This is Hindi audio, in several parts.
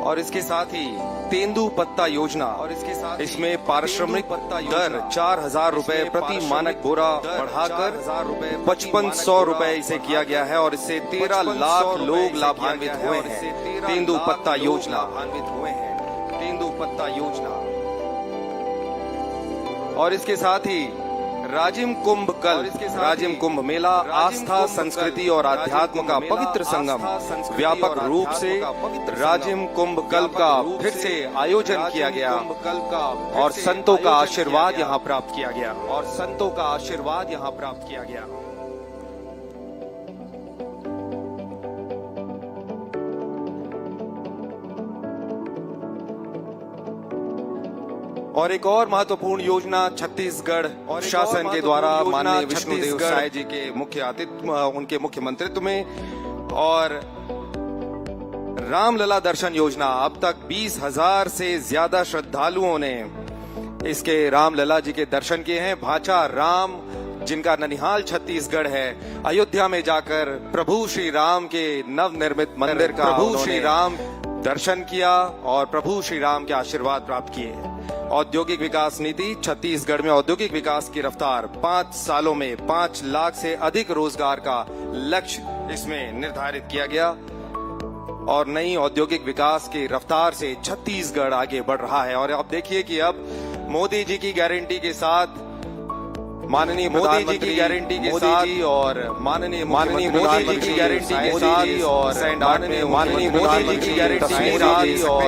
और इसके साथ ही तेंदू पत्ता योजना और इसके साथ इसमें पारिश्रमिक दर 4,000 रुपए प्रति मानक बोरा बढ़ाकर 5500 रुपए इसे किया गया है और इससे 13 लाख लोग लाभान्वित हुए हैं। तेंदू पत्ता योजना तेंदू पत्ता योजना और इसके साथ ही राजिम कुंभ कल राजिम कुंभ मेला आस्था संस्कृति और आध्यात्म का पवित्र संगम व्यापक रूप से राजिम कुंभ कल्प का फिर से आयोजन किया गया और संतों का आशीर्वाद यहाँ प्राप्त किया गया। और एक और महत्वपूर्ण योजना छत्तीसगढ़ और शासन के द्वारा माननीय विष्णुदेव साय जी के उनके मुख्यमंत्रित्व में और रामलला दर्शन योजना। अब तक 20,000 से ज्यादा श्रद्धालुओं ने इसके रामलला जी के दर्शन किए हैं। भाचा राम जिनका ननिहाल छत्तीसगढ़ है, अयोध्या में जाकर प्रभु श्री राम के नवनिर्मित मंदिर का प्रभु श्री राम दर्शन किया और प्रभु श्री राम के आशीर्वाद प्राप्त किए। औद्योगिक विकास नीति छत्तीसगढ़ में औद्योगिक विकास की रफ्तार 5 सालों में 5 लाख से अधिक रोजगार का लक्ष्य इसमें निर्धारित किया गया और नई औद्योगिक विकास की रफ्तार से छत्तीसगढ़ आगे बढ़ रहा है। और आप देखिए कि अब मोदी जी की गारंटी के साथ माननीय मोदी जी की गारंटी के साथ और माननीय मोदी जी की गारंटी के साथ और माननीय मोदी जी की गारंटी के साथ और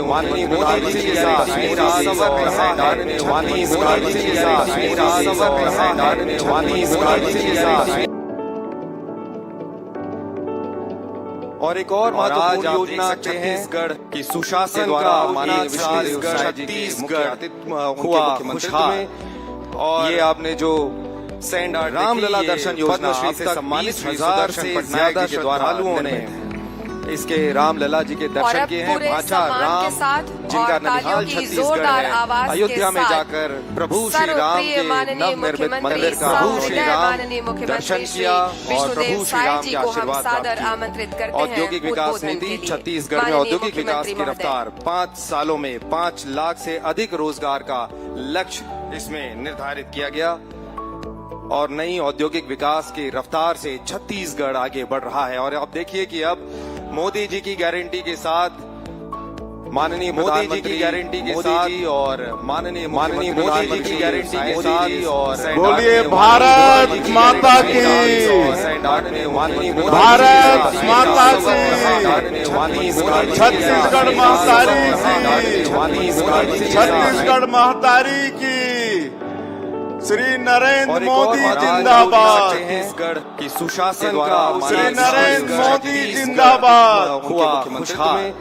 माननीय मोदी जी के साथ माननीय मोदी जी के साथ और एक और महत्वपूर्ण योजना छत्तीसगढ़ की सुशासन द्वारा माननीय विष्णुदेव साय जी छत्तीसगढ़ हुआ खुशहाल। और ये आपने जो रामलला दर्शन योजना से सम्मानित 20,000 से ज्यादा श्रद्धालुओं ने इसके रामलला जी के दर्शन किए हैं। भाचा राम जिनका ननिहाल छत्तीसगढ़ है, अयोध्या में जाकर प्रभु श्री राम के नवनिर्मित मंदिर का प्रभु श्री राम दर्शन किया और प्रभु श्री राम के आशीर्वाद प्राप्त किए। औद्योगिक विकास नीति छत्तीसगढ़ में औद्योगिक विकास की रफ्तार 5 सालों में 5 लाख से अधिक रोजगार का लक्ष्य इसमें निर्धारित किया गया और नई औद्योगिक विकास की रफ्तार से छत्तीसगढ़ आगे बढ़ रहा है। और आप देखिए कि अब मोदी जी की गारंटी के साथ माननीय मोदी जी की गारंटी के साथ और माननीय मोदी जी की गारंटी के साथ और बोलिए भारत माता की, भारत माता की, छत्तीसगढ़ महतारी की, छत्तीसगढ़ महतारी की, श्री नरेंद्र मोदी जिंदाबाद, छत्तीसगढ़ की सुशासन द्वारा श्री नरेंद्र मोदी जिंदाबाद हुआ खुशहाल।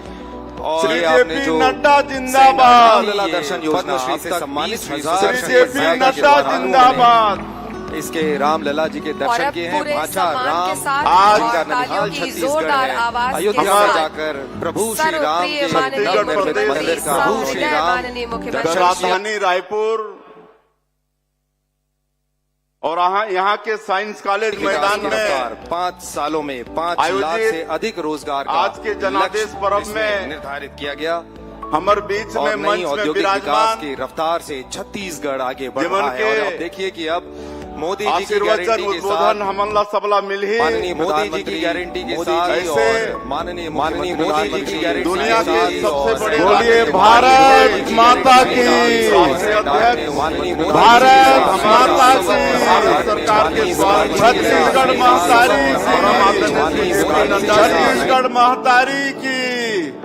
और श्री जेपी नड्डा जिंदाबाद, दर्शन योजना से सम्मानित श्री जेपी नड्डा जिंदाबाद इसके रामलला जी के दर्शन किए हैं। भाचा राम जिनका ननिहाल छत्तीसगढ़ है, अयोध्या में जाकर प्रभु श्री राम के नवनिर्मित मंदिर का प्रभु श्री राम दर्शन राजधानी रायपुर और यहाँ के साइंस कॉलेज मैदान में 5 सालों में 5 लाख से अधिक रोजगार का आज के जनादेश पर्व में निर्धारित किया गया। हमारे बीच में मंच में विराजमान की रफ्तार से छत्तीसगढ़ आगे बढ़ रहा है। और आप देखिए कि अब मोदी जी की गारंटी के साथ हमला सबला मिल ही माननीय मोदी जी की गारंटी के साथ और माननीय मोदी जी की गारंटी दुनिया के सबसे बड़े बोलिए भारत माता की, भारत माता की, सरकार के छत्तीसगढ़ महतारी की, छत्तीसगढ़ महतारी की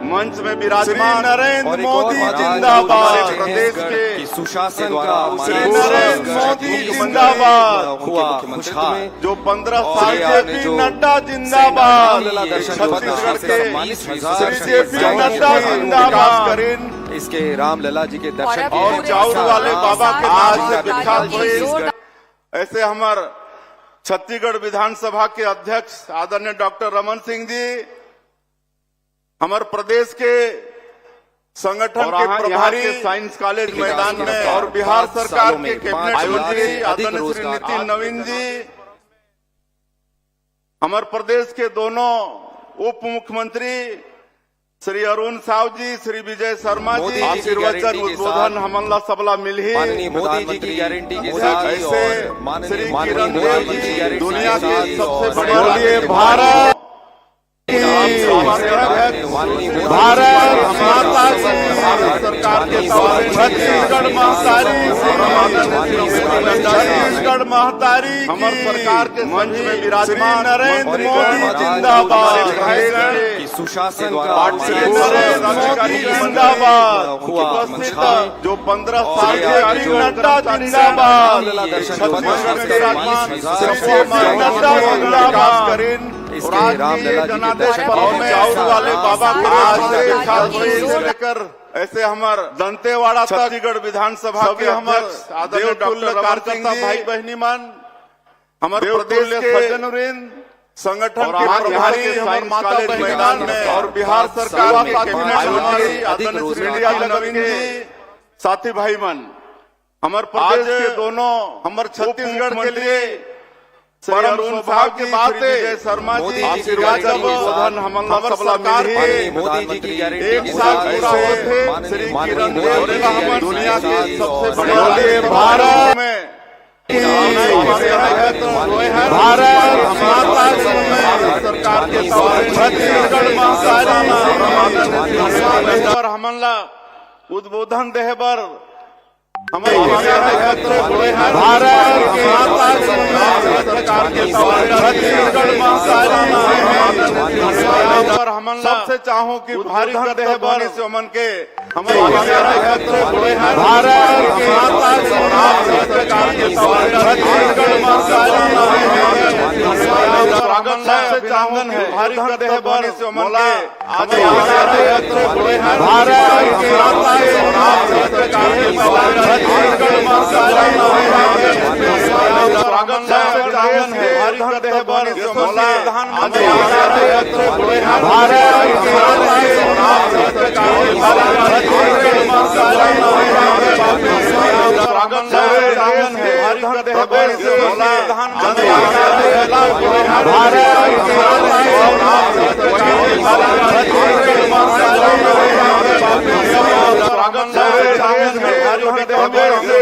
मंच में विराजमान नरेंद्र मोदी जिंदाबाद, प्रदेश के सुशासन द्वारा श्री नरेंद्र मोदी जिंदाबाद हुआ खुशहाल। जो 15 साल जेपी नड्डा जिंदाबाद, छत्तीसगढ़ के श्री जेपी नड्डा जिंदाबाद करें इसके रामलला जी के दर्शन और चाउर वाले बाबा के आज से विख्यात। ऐसे हमारे छत्तीसगढ़ विधानसभा के अध्यक्ष आदरणीय डॉक्टर रमन सिंह जी, हमारे प्रदेश के संगठन के प्रभारी साइंस कॉलेज मैदान में और बिहार सरकार के कैबिनेट मंत्री आदरणीय श्री नितिन नवीन जी, हमारे प्रदेश के दोनों उप मुख्यमंत्री श्री अरुण साव जी, श्री विजय शर्मा मोदी जी जी की आशीर्वचन गारंटी के उद्बोधन साथ हमला सबला मिल ही माननीय मोदी जी की गारंटी के साथ ऐसे और श्री माननीय किरण मोदी देव जी की जी गारंटी दुनिया के के साथ सबसे और बड़े बोलिए भारत भारत माता की भारत सरकार के छत्तीसगढ़ महतारी छत्तीसगढ़ महतारी हमार सरकार के मंच में विराजमान नरेंद्र मोदी जिंदाबाद की सुशासन नरेंद्र मोदी जिंदाबाद उपस्थित जो 15 साल के नड्डा जिंदाबाद छत्तीसगढ़ के विराजमान नड्डा जिंदाबाद इसके रामलला जी के जनादेश दर्शन पर्व में और वाले बाबा के आज से खास से लेकर ऐसे हमार दंतेवाड़ा छत्तीसगढ़ विधानसभा के हमार आदरणीय डॉक्टर कार्यकर्ता भाई बहनी मान हमारे प्रदेश के सज्जनवृंद संगठन के प्रभारी हमारे माता मैदान में और बिहार सरकार के कैबिनेट मंत्री आदरणीय श्री इंडिया नवीन जी साथी भाई मन हमारे प्रदेश के दोनों हमारे छत्तीसगढ़ के लिए परम सौभाग्य की बात है शर्मा जी आशीर्वाद उद्बोधन हमला सरकार के मोदी जी की गारंटी एक के साल साथ पूरा होते श्री किरण देव जी का दुनिया के सबसे बड़े भारत में भारत माता सरकार के छत्तीसगढ़ और हमला उद्बोधन देह पर भारत माता सरकार के छत्तीसगढ़ पर हमला सबसे चाहूं कि भारी देह बनी से मन के भारत माता सरकार के छत्तीसगढ़ स्वागत सबसे चाहूं कि भारी देह बनी से मन के भारत माता सरकार के स्वागत सबसे चाहूं कि भारी देह बनी से प्रधानमंत्री भारत स्वागत सबसे चाहूं कि भारी देह बनी से प्रधानमंत्री स्वागत सबसे चाहूं कि भारी देह बनी से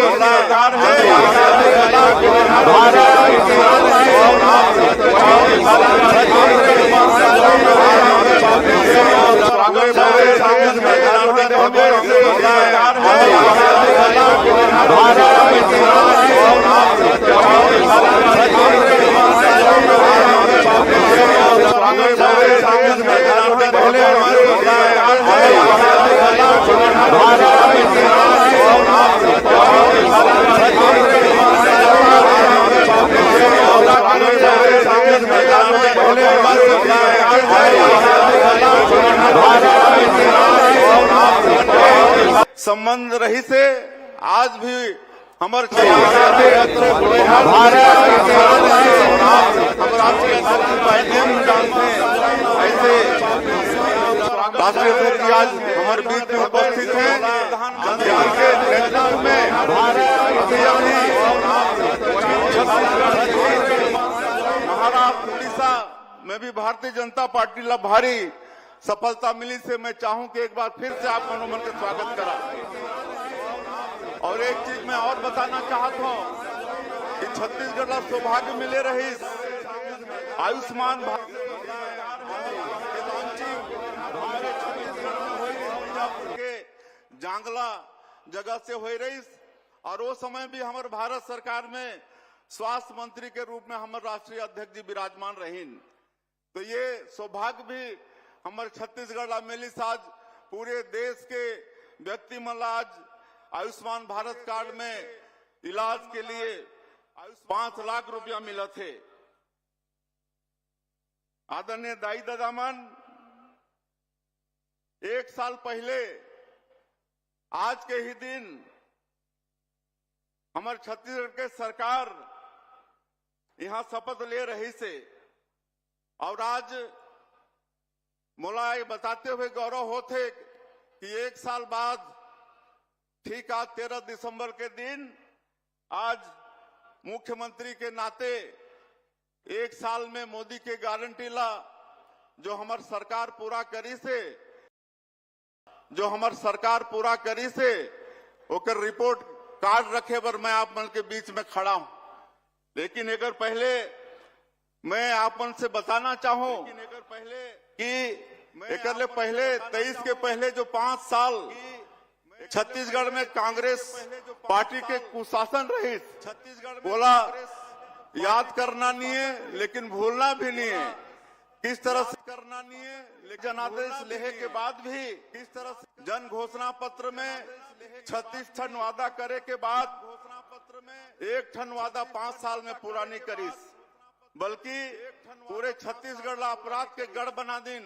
संबंध रही से आज भी हमारे ऐसे राष्ट्रीय अध्यक्ष आज हमारे बीच में उपस्थित हैं जिनके नेतृत्व में महाराष्ट्र उड़ीसा में भी भारतीय जनता पार्टी ला भारी सफलता मिली से मैं चाहूं कि एक बार फिर से आप मनोमन का स्वागत करा। और एक चीज मैं और बताना चाहता हूं कि छत्तीसगढ़ का सौभाग्य मिले रही आयुष्मान भारत हमारे छत्तीसगढ़ में हुई बीजापुर के जांगला जगह से हो रही और वो समय भी हमारे भारत सरकार में स्वास्थ्य मंत्री के रूप में हमारे राष्ट्रीय अध्यक्ष जी विराजमान रहीन। तो ये सौभाग्य भी हमारे छत्तीसगढ़ मिली आज पूरे देश के व्यक्ति मन आज आयुष्मान भारत कार्ड में इलाज के लिए 5 लाख रुपया मिला थे। आदरणीय दाई दादामन, एक साल पहले आज के ही दिन हमारे छत्तीसगढ़ के सरकार यहां शपथ ले रही से और आज मोला ये बताते हुए गौरव होते कि एक साल बाद ठीक आज 13 दिसंबर के दिन आज मुख्यमंत्री के नाते एक साल में मोदी के गारंटी ला जो हमार सरकार पूरा करी से जो हमार सरकार पूरा करी से ओकर रिपोर्ट कार्ड रखे बर मैं आप मन के बीच में खड़ा हूं। लेकिन अगर पहले मैं आप मन से बताना चाहूं कि एक पहले 23 के पहले जो 5 साल छत्तीसगढ़ में कांग्रेस पार्टी के कुशासन रही, बोला याद करना नहीं है लेकिन भूलना भी नहीं है। किस तरह से करना नहीं है, लेकिन जनादेश लेहे के बाद भी किस तरह से जन घोषणा पत्र में 36 ठन वादा करे के बाद घोषणा पत्र में 1 ठन वादा 5 साल में पूरा नहीं करी, बल्कि पूरे छत्तीसगढ़ अपराध के गढ़ बना दिन,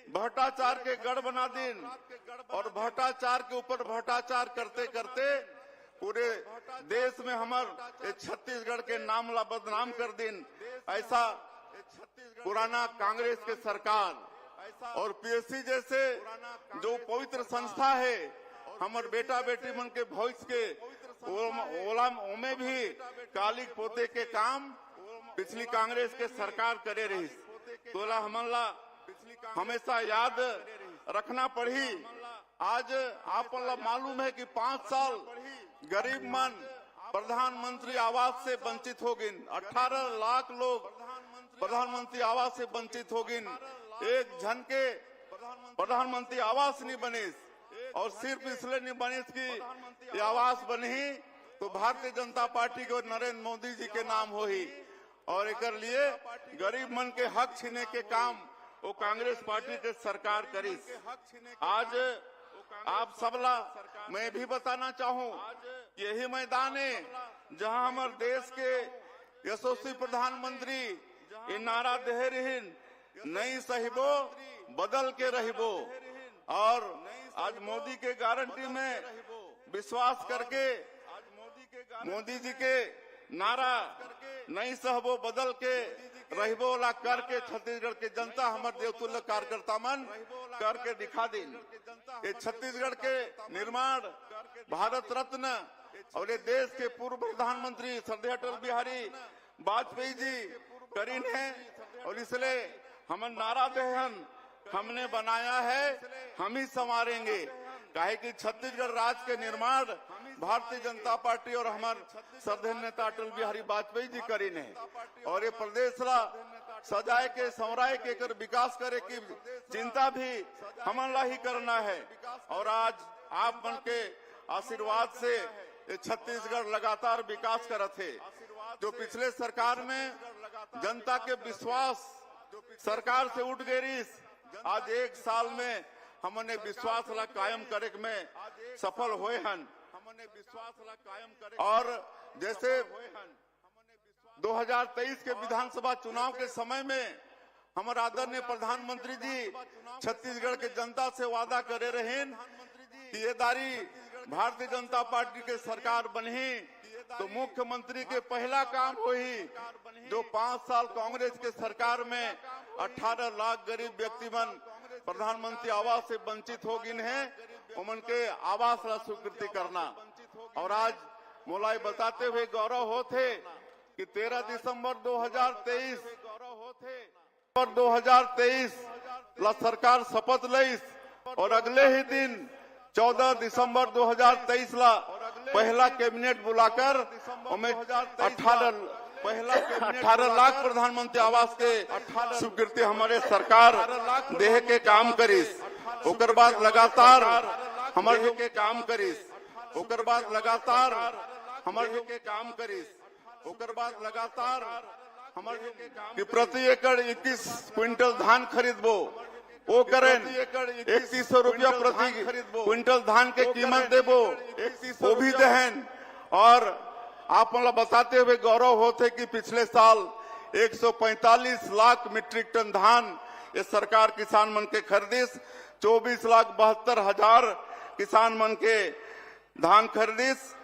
भ्रष्टाचार के गढ़ बना दिन और भ्रष्टाचार के ऊपर भ्रष्टाचार करते करते पूरे देश में हमारे छत्तीसगढ़ के नाम ला बदनाम कर दिन। ऐसा पुराना कांग्रेस के सरकार और पीएससी जैसे जो पवित्र संस्था है, हमारे बेटा बेटी मन के भविष्य के ओला में भी कालिक पोते के काम पिछली कांग्रेस के सरकार करे रही। तोला हमला हमेशा याद रखना पड़ी। आज आप मालूम है कि 5 साल गरीब मन प्रधानमंत्री आवास से वंचित हो गए। 18 लाख लोग प्रधानमंत्री आवास से वंचित हो गए। एक जन के प्रधानमंत्री आवास नहीं बने और सिर्फ इसलिए नहीं बने कि आवास बनी तो भारतीय जनता पार्टी के और नरेंद्र मोदी जी के नाम हो ही, और एक लिए गरीब मन के हक छीने के काम वो कांग्रेस पार्टी के सरकार करी। आज आप सबला मैं भी बताना चाहूं, यही मैदान है जहां हमारे देश के यशस्वी प्रधानमंत्री ये नारा दे रही, नहीं सहिबो बदल के रहिबो। और आज मोदी के गारंटी में विश्वास करके मोदी जी के नारा नहीं सहबो बदल के रहिबो ला करके छत्तीसगढ़ के जनता हमारे देवतुल्य कार्यकर्ता मन करके दिखा दी। ये छत्तीसगढ़ के निर्माण भारत रत्न और ये देश के पूर्व प्रधानमंत्री श्रद्धेय अटल बिहारी वाजपेयी जी करीन है, और इसलिए हम नारा देहन हमने बनाया है, हम ही संवारेंगे। काहे कि छत्तीसगढ़ राज्य के निर्माण भारतीय जनता पार्टी और हमारे श्रद्धेय नेता अटल बिहारी वाजपेयी जी करीन है, और ये प्रदेश ला सजाए के संवराय के कर विकास करे की चिंता भी हमला ही करना है। और आज आप मन के आशीर्वाद से ये छत्तीसगढ़ लगातार विकास करत है। जो पिछले सरकार में जनता के विश्वास सरकार से उठ गई, आज 1 साल में हमने विश्वास ला कायम करे में सफल हुए हन। और जैसे 2023 के विधानसभा चुनाव के समय में हमारे आदरणीय प्रधानमंत्री जी छत्तीसगढ़ के जनता से वादा करे रहे कि ये दारी भारतीय जनता पार्टी के सरकार बनी तो मुख्यमंत्री के पहला काम वही जो 5 साल कांग्रेस के सरकार में 18 लाख गरीब व्यक्ति मन प्रधानमंत्री आवास से वंचित हो गए हैं, उमन के आवास ला स्वीकृति करना। और आज मोलाई बताते हुए गौरव होते कि 13 दिसंबर 2023 ला सरकार शपथ लईस और अगले ही दिन 14 दिसंबर 2023 ला पहला कैबिनेट बुलाकर उनमें 18 लाख प्रधानमंत्री आवास के स्वीकृति हमारे सरकार देह के काम करीस। ओकर बाद लगातार हमारे के काम करीस, ओकर बाद लगातार हमारे के काम करीस, ओकर बाद लगातार हमारे कि प्रति एकड़ 21 क्विंटल धान खरीदबो, वो करें 3100 रुपया प्रति क्विंटल धान के कीमत देबो, वो भी दहन। और आप मतलब बताते हुए गौरव होते कि पिछले साल 145 लाख मीट्रिक टन धान ये सरकार किसान मन के खरीदिस, 24,72,000 किसान मन के धान खरीदिस।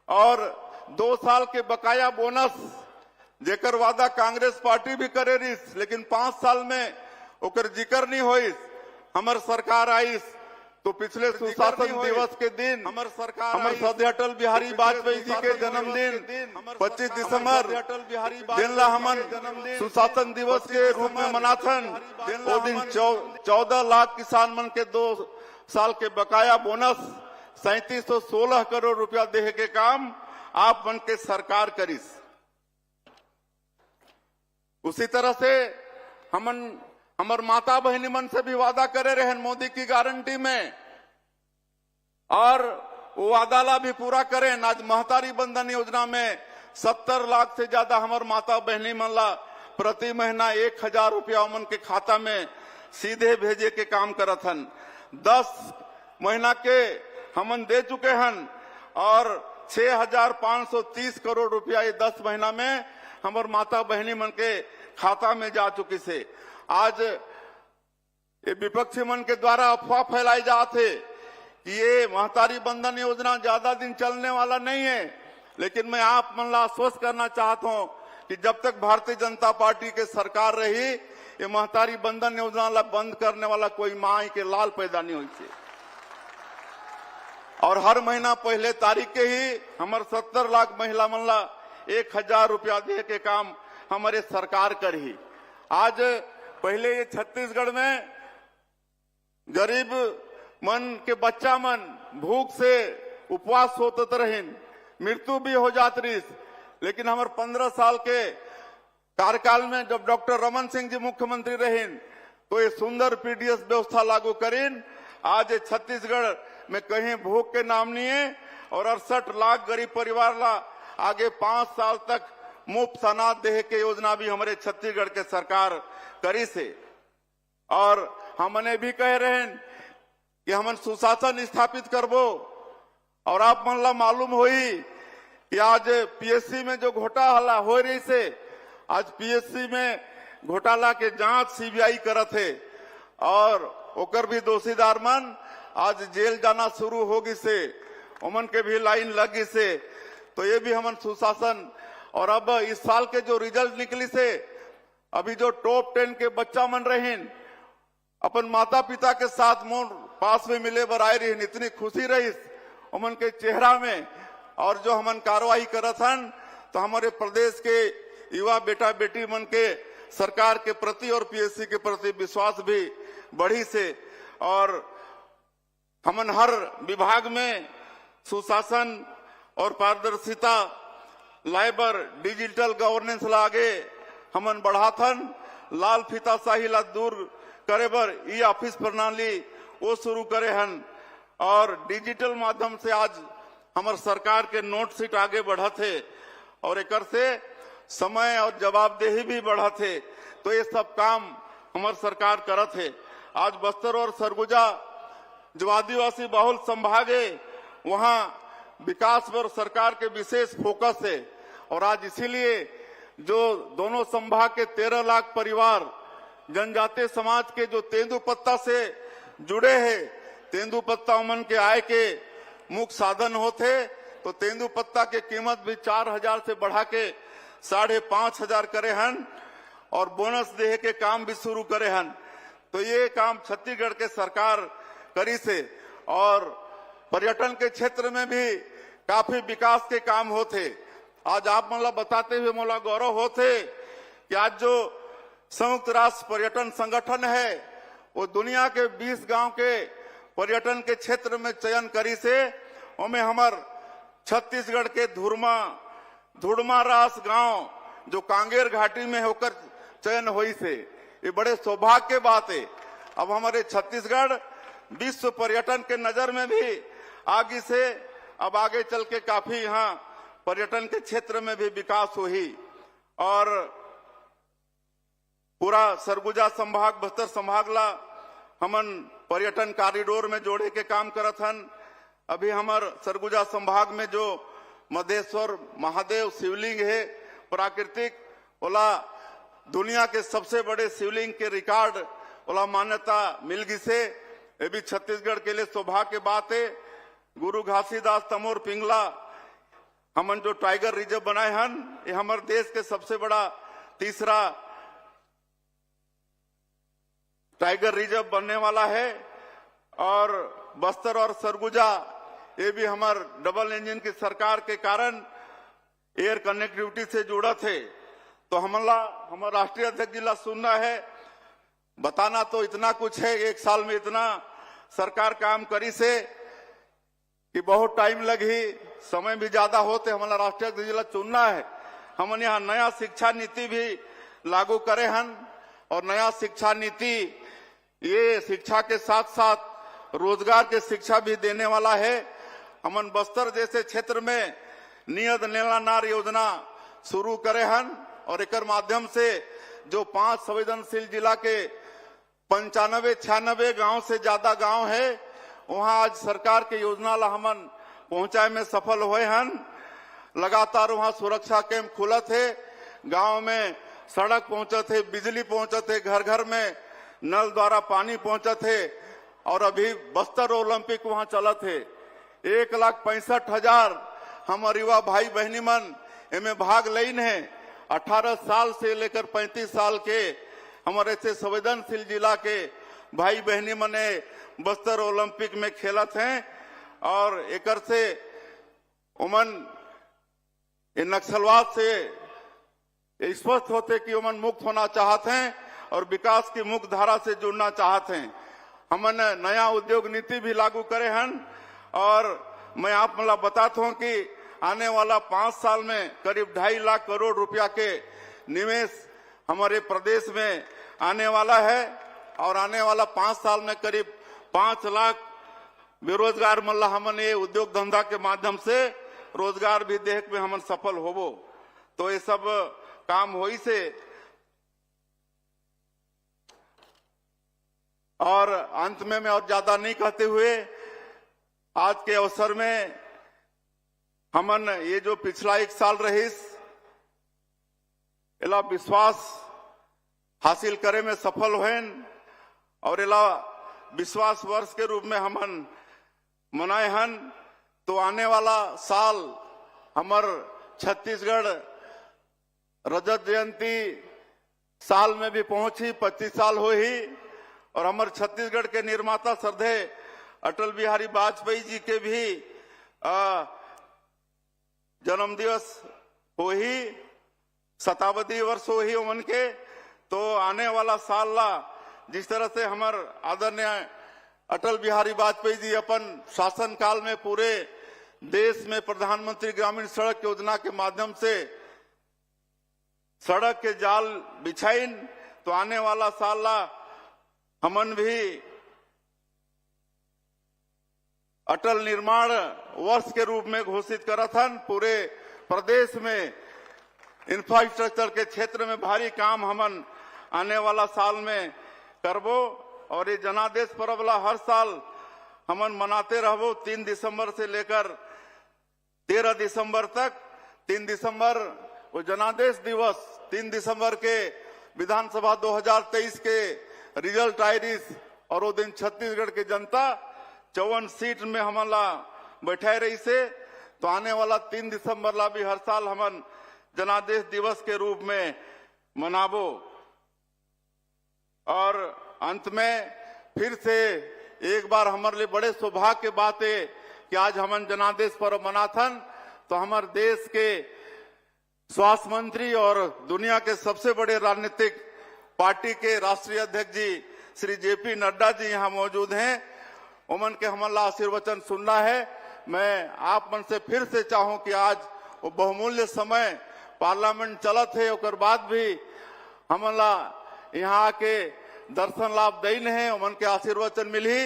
और 2 साल के बकाया बोनस जेकर वादा कांग्रेस पार्टी भी करे रही, लेकिन 5 साल में ओकर जिक्र नहीं होइस। हमार सरकार आईस तो पिछले सुशासन दिवस के दिन हमार श्रद्धेय अटल बिहारी वाजपेयी जी के जन्मदिन 25 दिसंबर दिन ला हमन सुशासन दिवस के रूप में मनाथन। वो दिन 14 लाख किसान मन के साल के बकाया बोनस 3716 करोड़ रुपया देहे के काम आप मन के सरकार करीस। उसी तरह से हमर माता बहनी मन से भी वादा करे रहे मोदी की गारंटी में, और वो वादा ला भी पूरा करें। आज महतारी बंधन योजना में 70 लाख से ज्यादा हमार माता बहनी मन ला प्रति महीना 1000 रुपया उमन के खाता में सीधे भेजे के काम करत हन। 10 महीना के हमन दे चुके हन और 6530 करोड़ रुपया ये 10 महीना में हमार माता बहनी मन के खाता में जा चुकी से। आज ये विपक्षी मन के द्वारा अफवाह फैलाई जाते कि ये महतारी बंधन योजना ज्यादा दिन चलने वाला नहीं है, लेकिन मैं आप मन ला आश्वस्त करना चाहता हूं कि जब तक भारतीय जनता पार्टी के सरकार रही, ये महतारी बंधन योजना ला बंद करने वाला कोई माई के लाल पैदा नहीं हुई थी। और हर महीना पहले तारीख के ही हमारे 70 लाख महिला मन ला 1000 रुपया दे के काम हमारे सरकार कर ही। आज पहले ये छत्तीसगढ़ में गरीब मन के बच्चा मन भूख से उपवास होते रहीन, मृत्यु भी हो जात रही। लेकिन हमारे 15 साल के कार्यकाल में जब डॉक्टर रमन सिंह जी मुख्यमंत्री रहीन तो ये सुंदर पीडीएस व्यवस्था लागू करीन। आज ये छत्तीसगढ़ में कहीं भूख के नाम नहीं है और 68 लाख गरीब परिवार ला आगे 5 साल तक मुफ्त अनाज देहे के योजना भी हमारे छत्तीसगढ़ के सरकार करी से। और हमने भी कह रहे हैं कि हमन सुशासन स्थापित करबो। और आप मन ला मालूम होई कि आज पीएससी में जो घोटाला हो रही से, आज पीएससी में घोटाला के जांच सीबीआई करत है और ओकर भी दोषीदार मन आज जेल जाना शुरू होगी से, उमन के भी लाइन लगी से। तो ये भी हमन सुशासन। और अब इस साल के जो रिजल्ट निकली से, अभी जो टॉप 10 के बच्चा मन रहीन अपन माता पिता के साथ मोर पास में मिले बर आए रहीन, इतनी खुशी रही उमन के चेहरा में। और जो हमन कार्रवाई करत हन तो हमारे प्रदेश के युवा बेटा बेटी मन के सरकार के प्रति और पीएससी के प्रति विश्वास भी बढ़ी से। और हमन हर विभाग में सुशासन और पारदर्शिता लाइबर डिजिटल गवर्नेंस लागे हमन बढ़ाथन। लाल फीताशाही ला दूर करे बर ई ऑफिस प्रणाली वो शुरू करे हन और डिजिटल माध्यम से आज हमार सरकार के नोट सीट आगे बढ़त है और एकर से समय और जवाबदेही भी बढ़त है। तो ये सब काम हमार सरकार करत है। आज बस्तर और सरगुजा जो आदिवासी बहुल संभाग है, वहां विकास पर सरकार के विशेष फोकस है। और आज इसीलिए जो दोनों संभाग के 13 लाख परिवार जनजातीय समाज के जो तेंदुपत्ता से जुड़े हैं, तेंदुपत्ता उमन के आय के मुख्य साधन होते, तो तेंदुपत्ता के कीमत भी 4000 से बढ़ा के 5500 करे हन और बोनस देहे के काम भी शुरू करे हन। तो ये काम छत्तीसगढ़ के सरकार करी से। और पर्यटन के क्षेत्र में भी काफी विकास के काम होते। आज आप मला बताते हुए मोला गौरव होते कि आज जो संयुक्त राष्ट्र पर्यटन संगठन है वो दुनिया के 20 गांव के पर्यटन के क्षेत्र में चयन करी से, उनमें हमार छत्तीसगढ़ के धुड़मा रास गांव जो कांगेर घाटी में होकर चयन हुई से। ये बड़े सौभाग्य की बात है। अब हमारे छत्तीसगढ़ विश्व पर्यटन के नजर में भी आगे से अब आगे चल के काफी यहाँ पर्यटन के क्षेत्र में भी विकास हुई। और पूरा सरगुजा संभाग बस्तर संभाग ला हमन पर्यटन कॉरिडोर में जोड़े के काम करत हन। अभी हमार सरगुजा संभाग में जो मधेश्वर महादेव शिवलिंग है प्राकृतिक, ओला दुनिया के सबसे बड़े शिवलिंग के रिकॉर्ड ओला मान्यता मिल गई से। ये भी छत्तीसगढ़ के लिए सौभाग्य की बात है। गुरु घासीदास तमोर पिंगला हमन जो टाइगर रिजर्व बनाए हन, ये हमारे देश के सबसे बड़ा तीसरा टाइगर रिजर्व बनने वाला है। और बस्तर और सरगुजा ये भी हमार डबल इंजन की सरकार के कारण एयर कनेक्टिविटी से जुड़ा थे। तो हमारा राष्ट्रीय अध्यक्ष जिला सुनना है, बताना तो इतना कुछ है, एक साल में इतना सरकार काम करी से कि बहुत टाइम लगी, समय भी ज्यादा होते, हमारा राष्ट्रीय अध्यक्ष जिला चुनना है। हमन यहाँ नया शिक्षा नीति भी लागू करे हन, और नया शिक्षा नीति ये शिक्षा के साथ साथ रोजगार के शिक्षा भी देने वाला है। हमन बस्तर जैसे क्षेत्र में नियत नेला नार योजना शुरू करे हन, और एक माध्यम से जो 5 संवेदनशील जिला के 95-96 गांव से ज्यादा गांव है, वहां आज सरकार के योजना ला हमन पहुंचाए में सफल हुए हन। लगातार वहां सुरक्षा कैंप खुलत है, गांव में सड़क पहुंचत है, बिजली पहुंचत है, घर घर में नल द्वारा पानी पहुंचत है, और अभी बस्तर ओलंपिक वहां चलत है। 1,65,000 हमारे युवा भाई बहनी मन इनमें भाग लेन है। 18 साल से लेकर 35 साल के हमारे ऐसे संवेदनशील जिला के भाई बहनी मने बस्तर ओलंपिक में खेलत हैं, और एकर से उमन नक्सलवाद से स्पष्ट होते कि उमन मुक्त होना चाहते हैं और विकास की मुख्य धारा से जुड़ना चाहते हैं। हमन नया उद्योग नीति भी लागू करे हन, और मैं आप मतलब बताता हूं कि आने वाला 5 साल में करीब 2.5 लाख करोड़ रुपया के निवेश हमारे प्रदेश में आने वाला है, और आने वाला 5 साल में करीब 5 लाख बेरोजगार मल्ला हमन ये उद्योग धंधा के माध्यम से रोजगार भी देख में हमन सफल होबो। तो ये सब काम होई से, और अंत में मैं और ज्यादा नहीं कहते हुए आज के अवसर में हमन ये जो पिछला 1 साल रहीस इला विश्वास हासिल करे में सफल हुए, और इला विश्वास वर्ष के रूप में हमन मनाए हन। तो आने वाला साल हमर छत्तीसगढ़ रजत जयंती साल में भी पहुंची, 25 साल हो ही, और हमारे छत्तीसगढ़ के निर्माता श्रद्धेय अटल बिहारी वाजपेयी जी के भी जन्म दिवस हो ही, शताब्दी वर्ष हो ही उनके। तो आने वाला साल ला जिस तरह से हमारे आदरणीय अटल बिहारी वाजपेयी जी अपन शासन काल में पूरे देश में प्रधानमंत्री ग्रामीण सड़क योजना के माध्यम से सड़क के जाल बिछाइन, तो आने वाला साल ला हमन भी अटल निर्माण वर्ष के रूप में घोषित करत हन। पूरे प्रदेश में इंफ्रास्ट्रक्चर के क्षेत्र में भारी काम हमन आने वाला साल में करबो, और ये जनादेश पर्व ला हर साल हमन मनाते रहबो। 3 दिसंबर से लेकर 13 दिसंबर तक। 3 दिसंबर वो जनादेश दिवस, 3 दिसंबर के विधानसभा 2023 के रिजल्ट आयरिस, और वो दिन छत्तीसगढ़ की जनता 54 सीट में हमला बैठाए रही से। तो आने वाला 3 दिसंबर ला भी हर साल हमन जनादेश दिवस के रूप में मनाबो। और अंत में फिर से एक बार हमारे लिए बड़े सौभाग्य की बात है कि आज हमन जनादेश पर्व मनाथन। तो हमारे देश के स्वास्थ्य मंत्री और दुनिया के सबसे बड़े राजनीतिक पार्टी के राष्ट्रीय अध्यक्ष जी श्री जेपी नड्डा जी यहाँ मौजूद हैं। उमन के हमला आशीर्वचन सुनना है। मैं आप मन से फिर से चाहूं कि आज वो बहुमूल्य समय पार्लियामेंट चलत है, और बाद भी हमला यहाँ के दर्शन लाभ देन है, उमन के आशीर्वचन मिली।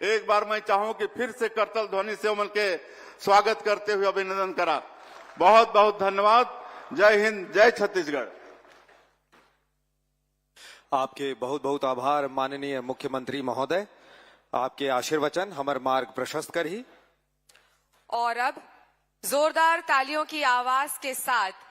एक बार मैं चाहूं कि फिर से करतल ध्वनि से उमन के स्वागत करते हुए अभिनंदन करा। बहुत बहुत धन्यवाद। जय हिंद, जय छत्तीसगढ़। आपके बहुत बहुत आभार माननीय मुख्यमंत्री महोदय। आपके आशीर्वचन हमार मार्ग प्रशस्त कर ही। और अब जोरदार तालियों की आवाज के साथ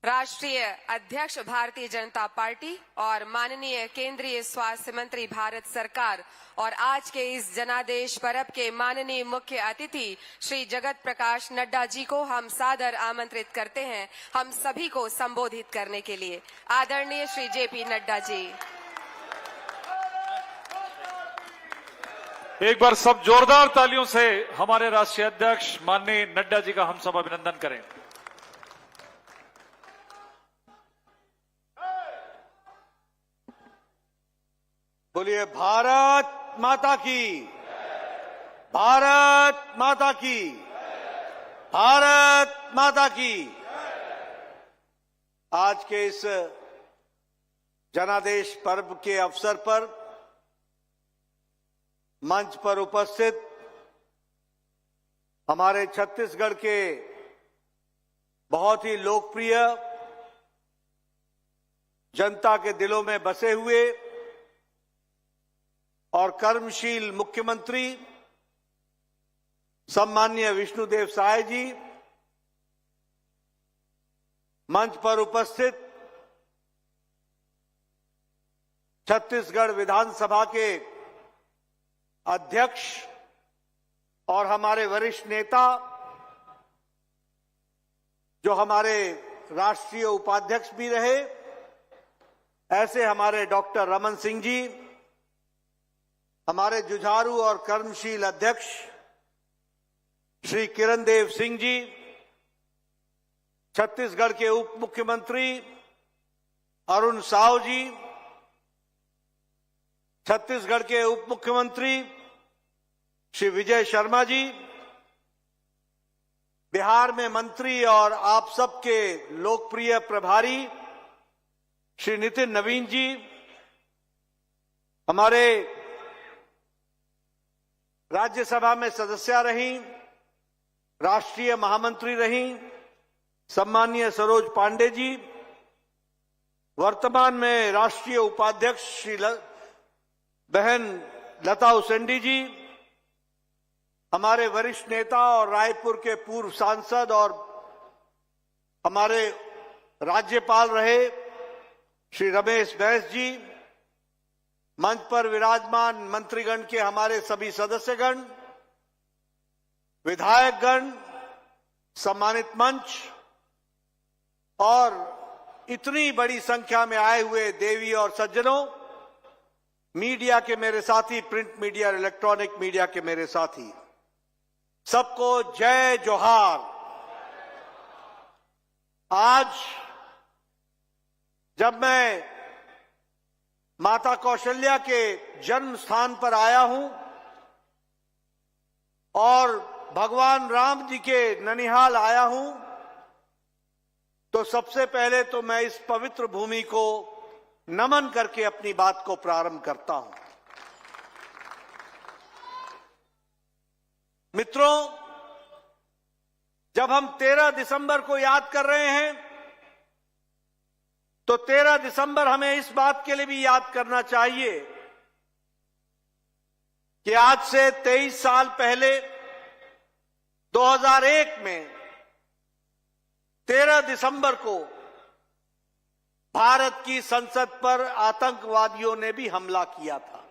राष्ट्रीय अध्यक्ष भारतीय जनता पार्टी और माननीय केंद्रीय स्वास्थ्य मंत्री भारत सरकार और आज के इस जनादेश पर्व के माननीय मुख्य अतिथि श्री जगत प्रकाश नड्डा जी को हम सादर आमंत्रित करते हैं हम सभी को संबोधित करने के लिए। आदरणीय श्री जेपी नड्डा जी। एक बार सब जोरदार तालियों से हमारे राष्ट्रीय अध्यक्ष माननीय नड्डा जी का हम सब अभिनंदन करें। बोलिए भारत माता की, भारत माता की, भारत माता की। आज के इस जनादेश पर्व के अवसर पर मंच पर उपस्थित हमारे छत्तीसगढ़ के बहुत ही लोकप्रिय, जनता के दिलों में बसे हुए और कर्मशील मुख्यमंत्री सम्माननीय विष्णुदेव साय जी, मंच पर उपस्थित छत्तीसगढ़ विधानसभा के अध्यक्ष और हमारे वरिष्ठ नेता, जो हमारे राष्ट्रीय उपाध्यक्ष भी रहे, ऐसे हमारे डॉक्टर रमन सिंह जी, हमारे जुझारू और कर्मशील अध्यक्ष श्री किरणदेव सिंह जी, छत्तीसगढ़ के उप मुख्यमंत्री अरुण साव जी, छत्तीसगढ़ के उप मुख्यमंत्री श्री विजय शर्मा जी, बिहार में मंत्री और आप सबके लोकप्रिय प्रभारी श्री नितिन नवीन जी, हमारे राज्यसभा में सदस्या रही, राष्ट्रीय महामंत्री रही सम्माननीय सरोज पांडे जी, वर्तमान में राष्ट्रीय उपाध्यक्ष श्री बहन लता उसेंडी जी, हमारे वरिष्ठ नेता और रायपुर के पूर्व सांसद और हमारे राज्यपाल रहे श्री रमेश बैस जी, मंच पर विराजमान मंत्रीगण के हमारे सभी सदस्यगण, विधायकगण, सम्मानित मंच और इतनी बड़ी संख्या में आए हुए देवी और सज्जनों, मीडिया के मेरे साथी, प्रिंट मीडिया और इलेक्ट्रॉनिक मीडिया के मेरे साथी, सबको जय जोहार। आज जब मैं माता कौशल्या के जन्म स्थान पर आया हूं और भगवान राम जी के ननिहाल आया हूं, तो सबसे पहले तो मैं इस पवित्र भूमि को नमन करके अपनी बात को प्रारंभ करता हूं। मित्रों, जब हम 13 दिसंबर को याद कर रहे हैं, तो 13 दिसंबर हमें इस बात के लिए भी याद करना चाहिए कि आज से 23 साल पहले 2001 में 13 दिसंबर को भारत की संसद पर आतंकवादियों ने भी हमला किया था।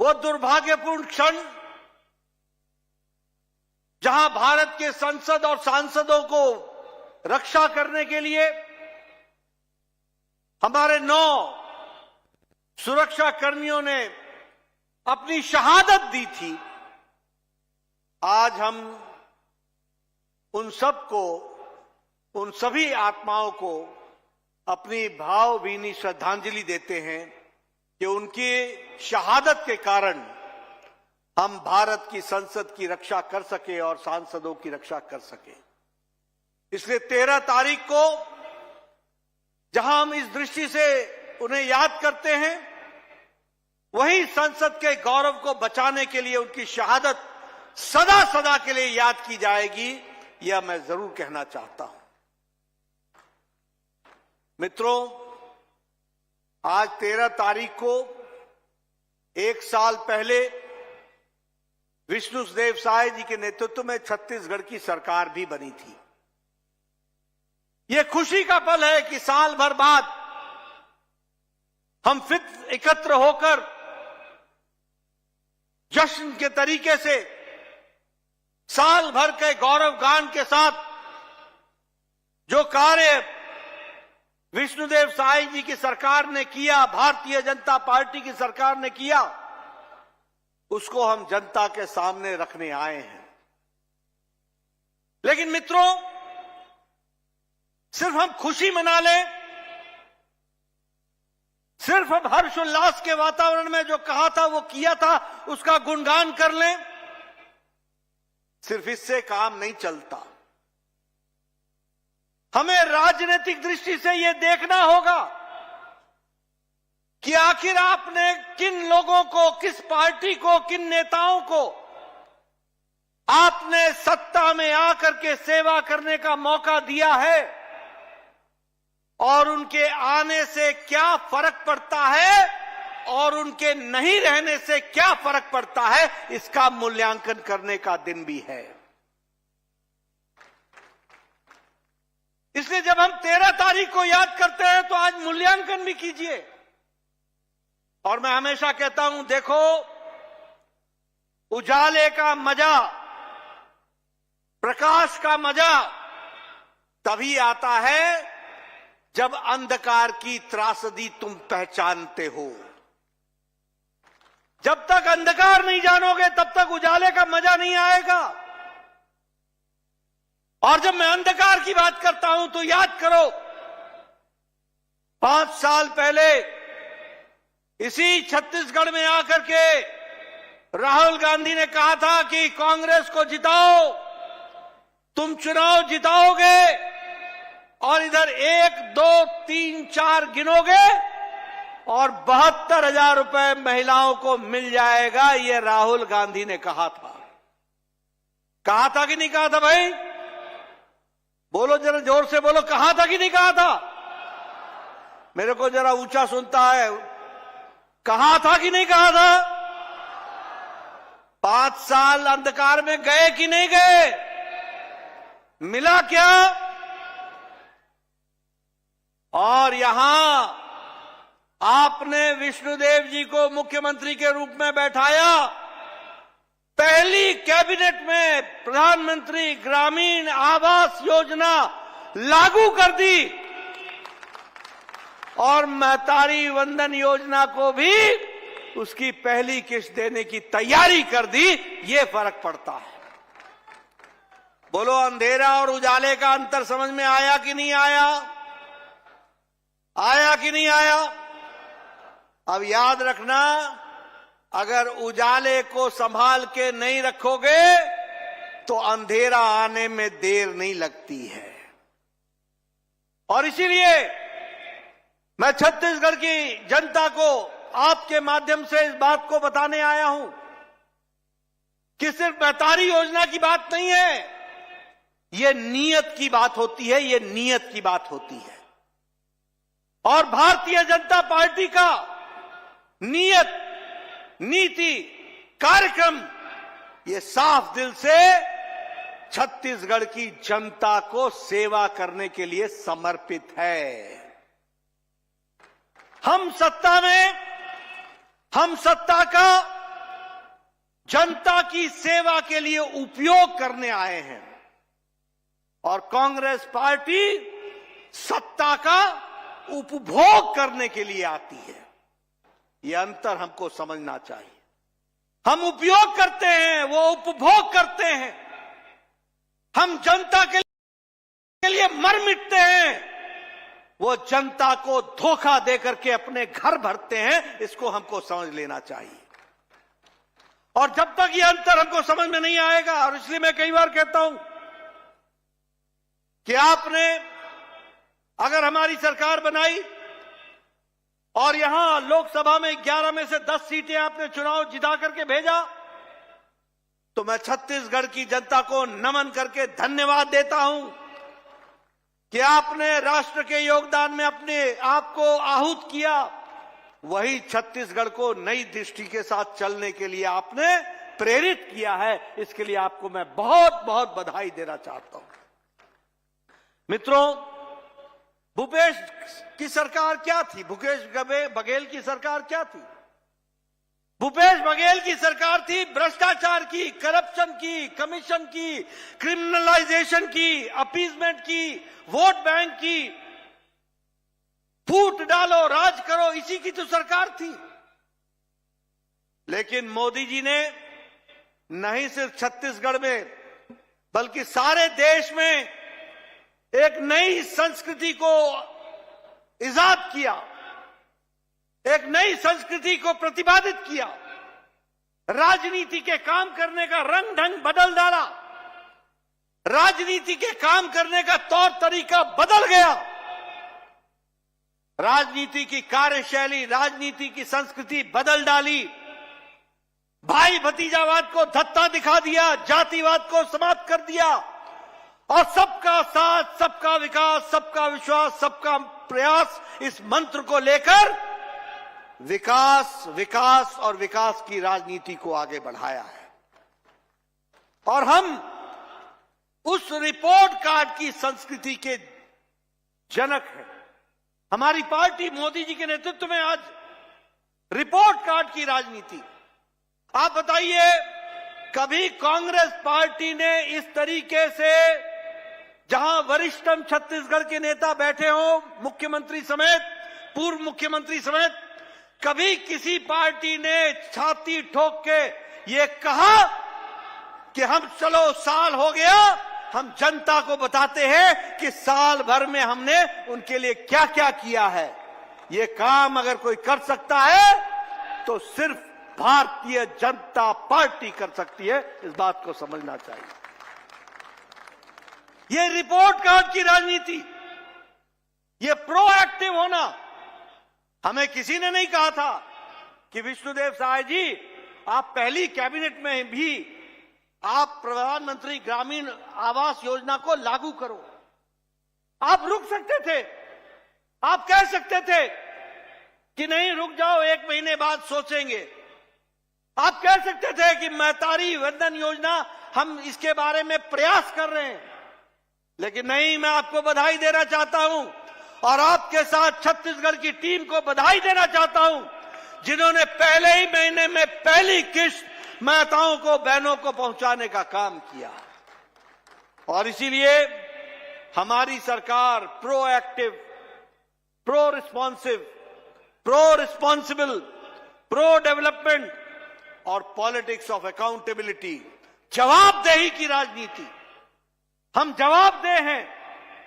वो दुर्भाग्यपूर्ण क्षण, जहां भारत के संसद और सांसदों को रक्षा करने के लिए हमारे 9 सुरक्षा कर्मियों ने अपनी शहादत दी थी, आज हम उन सबको, उन सभी आत्माओं को अपनी भावभीनी श्रद्धांजलि देते हैं कि उनकी शहादत के कारण हम भारत की संसद की रक्षा कर सके और सांसदों की रक्षा कर सके। इसलिए 13 तारीख को जहां हम इस दृष्टि से उन्हें याद करते हैं, वहीं संसद के गौरव को बचाने के लिए उनकी शहादत सदा सदा के लिए याद की जाएगी, यह मैं जरूर कहना चाहता हूं। मित्रों, आज 13 तारीख को 1 साल पहले विष्णुदेव साय जी के नेतृत्व में छत्तीसगढ़ की सरकार भी बनी थी। यह खुशी का पल है कि साल भर बाद हम फिर एकत्र होकर जश्न के तरीके से साल भर के गौरव गान के साथ जो कार्य विष्णुदेव साय जी की सरकार ने किया, भारतीय जनता पार्टी की सरकार ने किया, उसको हम जनता के सामने रखने आए हैं। लेकिन मित्रों, सिर्फ हम खुशी मना लें सिर्फ हम हर्षोल्लास के वातावरण में जो कहा था वो किया था उसका गुणगान कर लें, सिर्फ इससे काम नहीं चलता। हमें राजनीतिक दृष्टि से यह देखना होगा कि आखिर आपने किन लोगों को, किस पार्टी को, किन नेताओं को आपने सत्ता में आकर के सेवा करने का मौका दिया है और उनके आने से क्या फर्क पड़ता है और उनके नहीं रहने से क्या फर्क पड़ता है, इसका मूल्यांकन करने का दिन भी है। इसलिए जब हम 13 तारीख को याद करते हैं तो आज मूल्यांकन भी कीजिए। और मैं हमेशा कहता हूं, देखो उजाले का मजा, प्रकाश का मजा तभी आता है जब अंधकार की त्रासदी तुम पहचानते हो। जब तक अंधकार नहीं जानोगे तब तक उजाले का मजा नहीं आएगा। और जब मैं अंधकार की बात करता हूं तो याद करो, 5 साल पहले इसी छत्तीसगढ़ में आकर के राहुल गांधी ने कहा था कि कांग्रेस को जिताओ, तुम चुनाव जिताओगे और इधर 1, 2, 3, 4 गिनोगे और 72,000 रुपए महिलाओं को मिल जाएगा। ये राहुल गांधी ने कहा था। कहा था कि नहीं कहा था भाई? बोलो जरा जोर से बोलो, कहा था कि नहीं कहा था? मेरे को जरा ऊंचा सुनता है। कहा था कि नहीं कहा था? 5 साल अंधकार में गए कि नहीं गए? मिला क्या? और यहां आपने विष्णुदेव जी को मुख्यमंत्री के रूप में बैठाया। पहली कैबिनेट में प्रधानमंत्री ग्रामीण आवास योजना लागू कर दी और महतारी वंदन योजना को भी उसकी पहली किस्त देने की तैयारी कर दी। ये फर्क पड़ता है। बोलो, अंधेरा और उजाले का अंतर समझ में आया कि नहीं आया? आया कि नहीं आया? अब याद रखना, अगर उजाले को संभाल के नहीं रखोगे तो अंधेरा आने में देर नहीं लगती है। और इसीलिए मैं छत्तीसगढ़ की जनता को आपके माध्यम से इस बात को बताने आया हूं कि सिर्फ महतारी योजना की बात नहीं है, यह नीयत की बात होती है, यह नीयत की बात होती है। और भारतीय जनता पार्टी का नीयत, नीति, कार्यक्रम ये साफ दिल से छत्तीसगढ़ की जनता को सेवा करने के लिए समर्पित है। हम सत्ता में, हम सत्ता का जनता की सेवा के लिए उपयोग करने आए हैं और कांग्रेस पार्टी सत्ता का उपभोग करने के लिए आती है। यह अंतर हमको समझना चाहिए। हम उपयोग करते हैं, वो उपभोग करते हैं। हम जनता के लिए मर मिटते हैं, वो जनता को धोखा देकर के अपने घर भरते हैं। इसको हमको समझ लेना चाहिए। और जब तक ये अंतर हमको समझ में नहीं आएगा, और इसलिए मैं कई बार कहता हूं कि आपने अगर हमारी सरकार बनाई और यहां लोकसभा में 11 में से 10 सीटें आपने चुनाव जिता करके भेजा, तो मैं छत्तीसगढ़ की जनता को नमन करके धन्यवाद देता हूं कि आपने राष्ट्र के योगदान में अपने आप को आहूत किया। वही छत्तीसगढ़ को नई दृष्टि के साथ चलने के लिए आपने प्रेरित किया है। इसके लिए आपको मैं बहुत बहुत बधाई देना चाहता हूं। मित्रों, भूपेश की सरकार क्या थी? भूपेश बघेल की सरकार क्या थी? भूपेश बघेल की सरकार थी भ्रष्टाचार की, करप्शन की, कमीशन की, क्रिमिनलाइजेशन की, अपीजमेंट की, वोट बैंक की, फूट डालो राज करो, इसी की तो सरकार थी। लेकिन मोदी जी ने नहीं सिर्फ छत्तीसगढ़ में बल्कि सारे देश में एक नई संस्कृति को इजाद किया। एक नई संस्कृति को प्रतिपादित किया, राजनीति के काम करने का रंग ढंग बदल डाला, राजनीति के काम करने का तौर तरीका बदल गया, राजनीति की कार्यशैली, राजनीति की संस्कृति बदल डाली, भाई भतीजावाद को धत्ता दिखा दिया, जातिवाद को समाप्त कर दिया और सबका साथ, सबका विकास, सबका विश्वास, सबका प्रयास, इस मंत्र को लेकर विकास, विकास और विकास की राजनीति को आगे बढ़ाया है। और हम उस रिपोर्ट कार्ड की संस्कृति के जनक हैं। हमारी पार्टी मोदी जी के नेतृत्व में आज रिपोर्ट कार्ड की राजनीति। आप बताइए, कभी कांग्रेस पार्टी ने इस तरीके से, जहां वरिष्ठतम छत्तीसगढ़ के नेता बैठे हों, मुख्यमंत्री समेत, पूर्व मुख्यमंत्री समेत, कभी किसी पार्टी ने छाती ठोक के ये कहा कि हम चलो साल हो गया, हम जनता को बताते हैं कि साल भर में हमने उनके लिए क्या क्या किया है। ये काम अगर कोई कर सकता है तो सिर्फ भारतीय जनता पार्टी कर सकती है, इस बात को समझना चाहिए। ये रिपोर्ट कार्ड की राजनीति, ये प्रोएक्टिव होना, हमें किसी ने नहीं कहा था कि विष्णुदेव साय जी, आप पहली कैबिनेट में भी आप प्रधानमंत्री ग्रामीण आवास योजना को लागू करो। आप रुक सकते थे, आप कह सकते थे कि नहीं रुक जाओ, 1 महीने बाद सोचेंगे। आप कह सकते थे कि महतारी वंदन योजना, हम इसके बारे में प्रयास कर रहे हैं। लेकिन नहीं, मैं आपको बधाई देना चाहता हूं और आपके साथ छत्तीसगढ़ की टीम को बधाई देना चाहता हूं, जिन्होंने पहले ही महीने में पहली किस्त माताओं को, बहनों को पहुंचाने का काम किया। और इसीलिए हमारी सरकार proactive, pro responsive, pro responsible, pro development और पॉलिटिक्स ऑफ अकाउंटेबिलिटी, जवाबदेही की राजनीति। हम जवाबदेह हैं,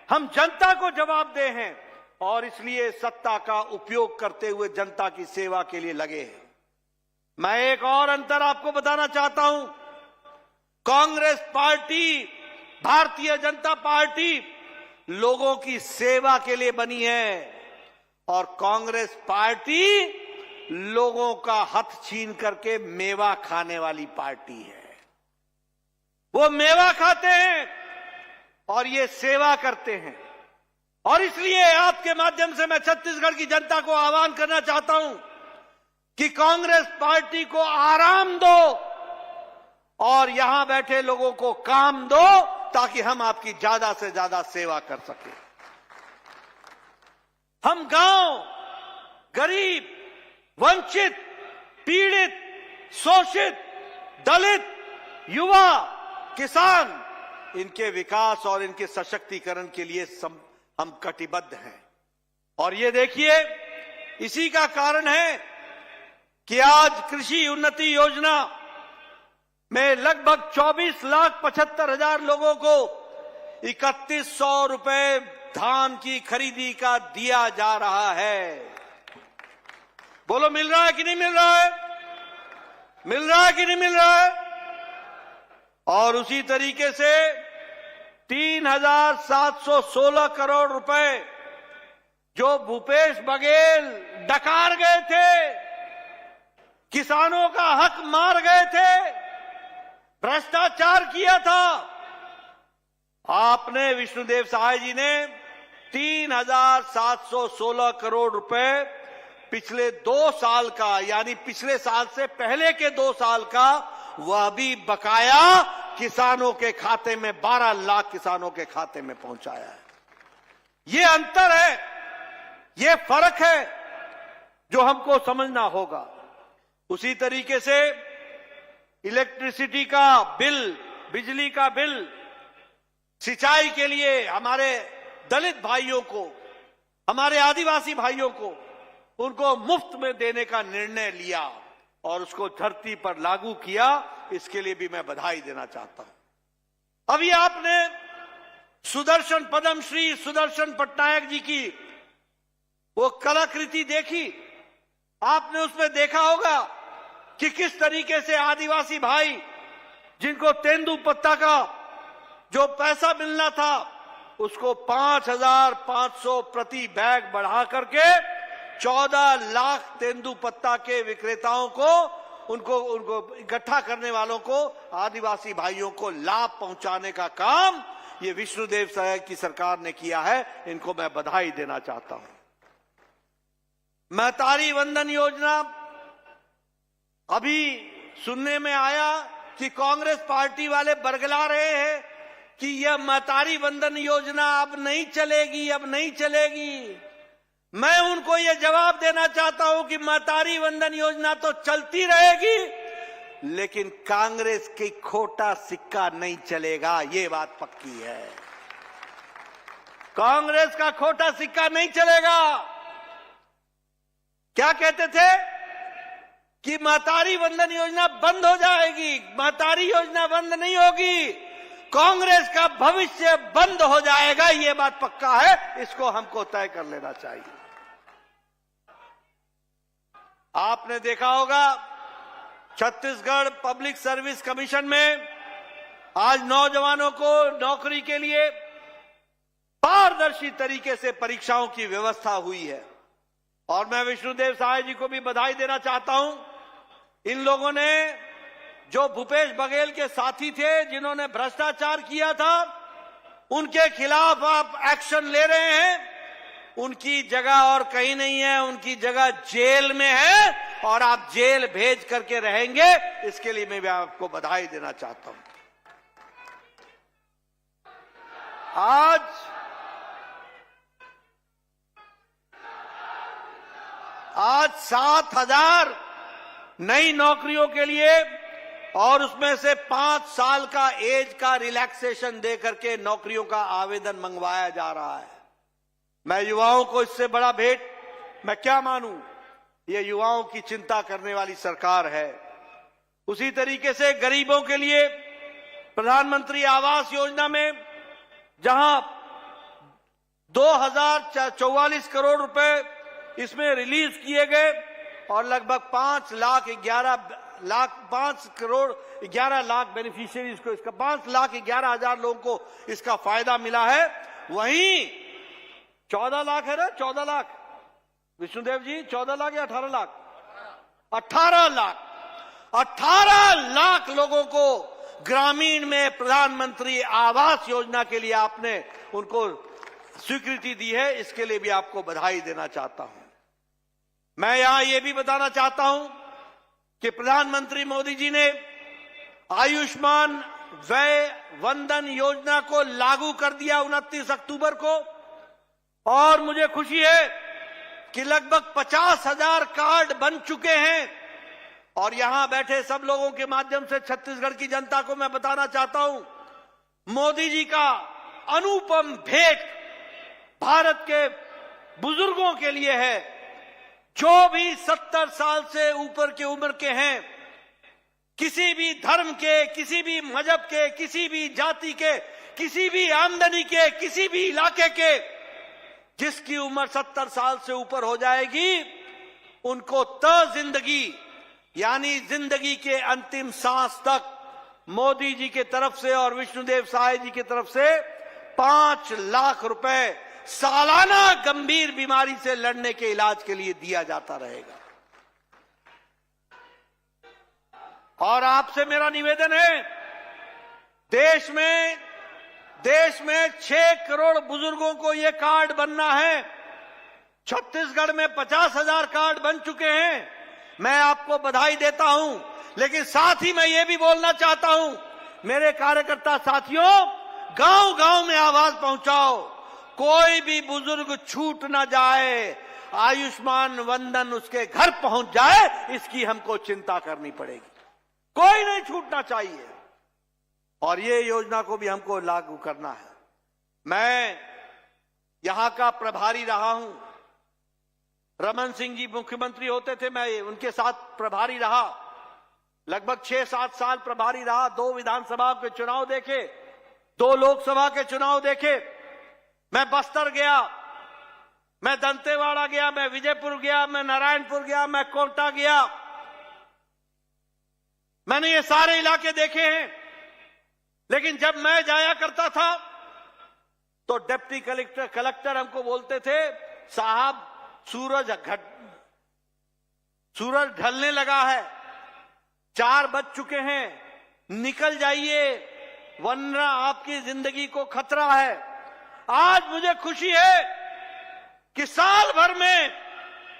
हम जनता को जवाबदेह हैं और इसलिए सत्ता का उपयोग करते हुए जनता की सेवा के लिए लगे हैं। मैं एक और अंतर आपको बताना चाहता हूं। कांग्रेस पार्टी, भारतीय जनता पार्टी लोगों की सेवा के लिए बनी है और कांग्रेस पार्टी लोगों का हथ छीन करके मेवा खाने वाली पार्टी है। वो मेवा खाते हैं और ये सेवा करते हैं। और इसलिए आपके माध्यम से मैं छत्तीसगढ़ की जनता को आह्वान करना चाहता हूं कि कांग्रेस पार्टी को आराम दो और यहां बैठे लोगों को काम दो, ताकि हम आपकी ज्यादा से ज्यादा सेवा कर सकें। हम गांव, गरीब, वंचित, पीड़ित, शोषित, दलित, युवा, किसान, इनके विकास और इनके सशक्तिकरण के लिए हम कटिबद्ध हैं। और ये देखिए, इसी का कारण है कि आज कृषि उन्नति योजना में लगभग 24,75,000 लोगों को 3100 रुपए धान की खरीदी का दिया जा रहा है। बोलो, मिल रहा है कि नहीं मिल रहा है? मिल रहा है कि नहीं मिल रहा है? और उसी तरीके से 3,716 करोड़ रुपए जो भूपेश बघेल डकार गए थे, किसानों का हक मार गए थे, भ्रष्टाचार किया था, आपने, विष्णुदेव साय जी ने 3,716 करोड़ रुपए पिछले 2 साल का, यानी पिछले साल से पहले के 2 साल का, वह भी बकाया किसानों के खाते में, 12 लाख किसानों के खाते में पहुंचाया है। ये अंतर है, ये फर्क है जो हमको समझना होगा। उसी तरीके से इलेक्ट्रिसिटी का बिल, बिजली का बिल, सिंचाई के लिए हमारे दलित भाइयों को, हमारे आदिवासी भाइयों को, उनको मुफ्त में देने का निर्णय लिया और उसको धरती पर लागू किया। इसके लिए भी मैं बधाई देना चाहता हूं। अभी आपने सुदर्शन, पद्मश्री सुदर्शन पटनायक जी की वो कलाकृति देखी, आपने उसमें देखा होगा कि किस तरीके से आदिवासी भाई जिनको तेंदुपत्ता का जो पैसा मिलना था उसको 5,500 प्रति बैग बढ़ा करके 14 लाख तेंदुपत्ता के विक्रेताओं को उनको इकट्ठा करने वालों को आदिवासी भाइयों को लाभ पहुंचाने का काम ये विष्णुदेव साय की सरकार ने किया है। इनको मैं बधाई देना चाहता हूं। महतारी वंदन योजना, अभी सुनने में आया कि कांग्रेस पार्टी वाले बरगला रहे हैं कि यह महतारी वंदन योजना अब नहीं चलेगी, अब नहीं चलेगी। मैं उनको यह जवाब देना चाहता हूं कि महतारी वंदन योजना तो चलती रहेगी, लेकिन कांग्रेस की खोटा सिक्का नहीं चलेगा, ये बात पक्की है। कांग्रेस का खोटा सिक्का नहीं चलेगा। क्या कहते थे कि महतारी वंदन योजना बंद हो जाएगी। महतारी योजना बंद नहीं होगी, कांग्रेस का भविष्य बंद हो जाएगा, ये बात पक्का है। इसको हमको तय कर लेना चाहिए। आपने देखा होगा छत्तीसगढ़ पब्लिक सर्विस कमीशन में आज नौजवानों को नौकरी के लिए पारदर्शी तरीके से परीक्षाओं की व्यवस्था हुई है और मैं विष्णुदेव साय जी को भी बधाई देना चाहता हूं। इन लोगों ने जो भूपेश बघेल के साथी थे जिन्होंने भ्रष्टाचार किया था, उनके खिलाफ आप एक्शन ले रहे हैं। उनकी जगह और कहीं नहीं है, उनकी जगह जेल में है और आप जेल भेज करके रहेंगे। इसके लिए मैं भी आपको बधाई देना चाहता हूं। आज 7,000 नई नौकरियों के लिए और उसमें से 5 साल का एज का रिलैक्सेशन दे करके नौकरियों का आवेदन मंगवाया जा रहा है। मैं युवाओं को इससे बड़ा भेंट मैं क्या मानूं। ये युवाओं की चिंता करने वाली सरकार है। उसी तरीके से गरीबों के लिए प्रधानमंत्री आवास योजना में जहां 2,044 करोड़ रुपए इसमें रिलीज किए गए और लगभग 5 करोड़ 11 लाख बेनिफिशियरीज को इसका 5,11,000 लोगों को इसका फायदा मिला है। वहीं 14 लाख है ना, 14 लाख विष्णुदेव जी, 14 लाख या 18 लाख? 18 लाख लोगों को ग्रामीण में प्रधानमंत्री आवास योजना के लिए आपने उनको स्वीकृति दी है। इसके लिए भी आपको बधाई देना चाहता हूं। मैं यहां यह भी बताना चाहता हूं कि प्रधानमंत्री मोदी जी ने आयुष्मान व्यय वंदन योजना को लागू कर दिया 29 अक्टूबर को और मुझे खुशी है कि लगभग 50,000 कार्ड बन चुके हैं। और यहां बैठे सब लोगों के माध्यम से छत्तीसगढ़ की जनता को मैं बताना चाहता हूं, मोदी जी का अनुपम भेंट भारत के बुजुर्गों के लिए है। जो भी 70 साल से ऊपर की उम्र के हैं, किसी भी धर्म के, किसी भी मजहब के, किसी भी जाति के, किसी भी आमदनी के, किसी भी इलाके के, जिसकी उम्र 70 साल से ऊपर हो जाएगी, उनको जिंदगी यानी जिंदगी के अंतिम सांस तक मोदी जी की तरफ से और विष्णुदेव साय जी की तरफ से 5 लाख रुपए सालाना गंभीर बीमारी से लड़ने के इलाज के लिए दिया जाता रहेगा। और आपसे मेरा निवेदन है, देश में 6 करोड़ बुजुर्गों को यह कार्ड बनना है। छत्तीसगढ़ में 50,000 कार्ड बन चुके हैं। मैं आपको बधाई देता हूं, लेकिन साथ ही मैं ये भी बोलना चाहता हूं, मेरे कार्यकर्ता साथियों, गांव-गांव में आवाज पहुंचाओ, कोई भी बुजुर्ग छूट ना जाए, आयुष्मान वंदन उसके घर पहुंच जाए, इसकी हमको चिंता करनी पड़ेगी। कोई नहीं छूटना चाहिए और ये योजना को भी हमको लागू करना है। मैं यहां का प्रभारी रहा हूं। रमन सिंह जी मुख्यमंत्री होते थे, मैं उनके साथ प्रभारी रहा, लगभग 6-7 साल प्रभारी रहा। 2 विधानसभा के चुनाव देखे, 2 लोकसभा के चुनाव देखे। मैं बस्तर गया, मैं दंतेवाड़ा गया, मैं विजयपुर गया, मैं नारायणपुर गया, मैं कोटा गया, मैंने ये सारे इलाके देखे हैं। लेकिन जब मैं जाया करता था तो डिप्टी कलेक्टर हमको बोलते थे, साहब सूरज ढलने लगा है, 4 बज चुके हैं, निकल जाइए वरना आपकी जिंदगी को खतरा है। आज मुझे खुशी है कि साल भर में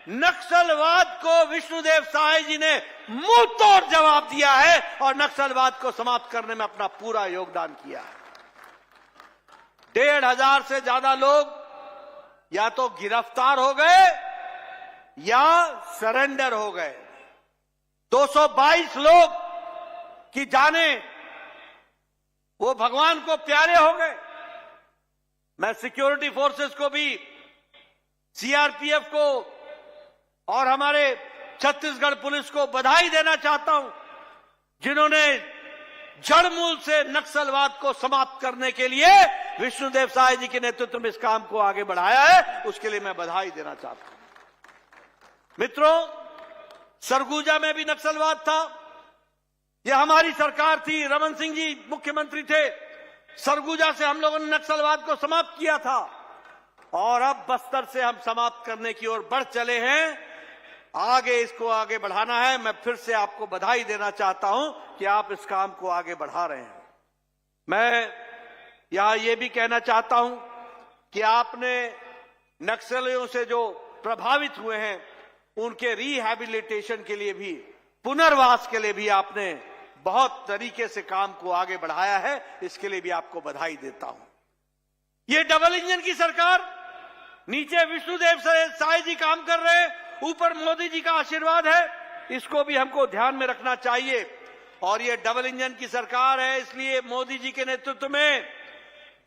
नक्सलवाद को विष्णुदेव साय जी ने मुंह तोड़ जवाब दिया है और नक्सलवाद को समाप्त करने में अपना पूरा योगदान किया है। 1,500 से ज्यादा लोग या तो गिरफ्तार हो गए या सरेंडर हो गए। 222 लोग की जाने वो भगवान को प्यारे हो गए। मैं सिक्योरिटी फोर्सेस को भी, सीआरपीएफ को और हमारे छत्तीसगढ़ पुलिस को बधाई देना चाहता हूं, जिन्होंने जड़मूल से नक्सलवाद को समाप्त करने के लिए विष्णुदेव साय जी के नेतृत्व में इस काम को आगे बढ़ाया है। उसके लिए मैं बधाई देना चाहता हूं। मित्रों, सरगुजा में भी नक्सलवाद था, यह हमारी सरकार थी, रमन सिंह जी मुख्यमंत्री थे। सरगुजा से हम लोगों ने नक्सलवाद को समाप्त किया था और अब बस्तर से हम समाप्त करने की ओर बढ़ चले हैं। आगे इसको आगे बढ़ाना है। मैं फिर से आपको बधाई देना चाहता हूं कि आप इस काम को आगे बढ़ा रहे हैं। मैं यहां यह भी कहना चाहता हूं कि आपने नक्सलियों से जो प्रभावित हुए हैं उनके रिहैबिलिटेशन के लिए भी, पुनर्वास के लिए भी आपने बहुत तरीके से काम को आगे बढ़ाया है। इसके लिए भी आपको बधाई देता हूं। ये डबल इंजन की सरकार, नीचे विष्णुदेव साय जी काम कर रहे हैं, ऊपर मोदी जी का आशीर्वाद है, इसको भी हमको ध्यान में रखना चाहिए। और ये डबल इंजन की सरकार है, इसलिए मोदी जी के नेतृत्व में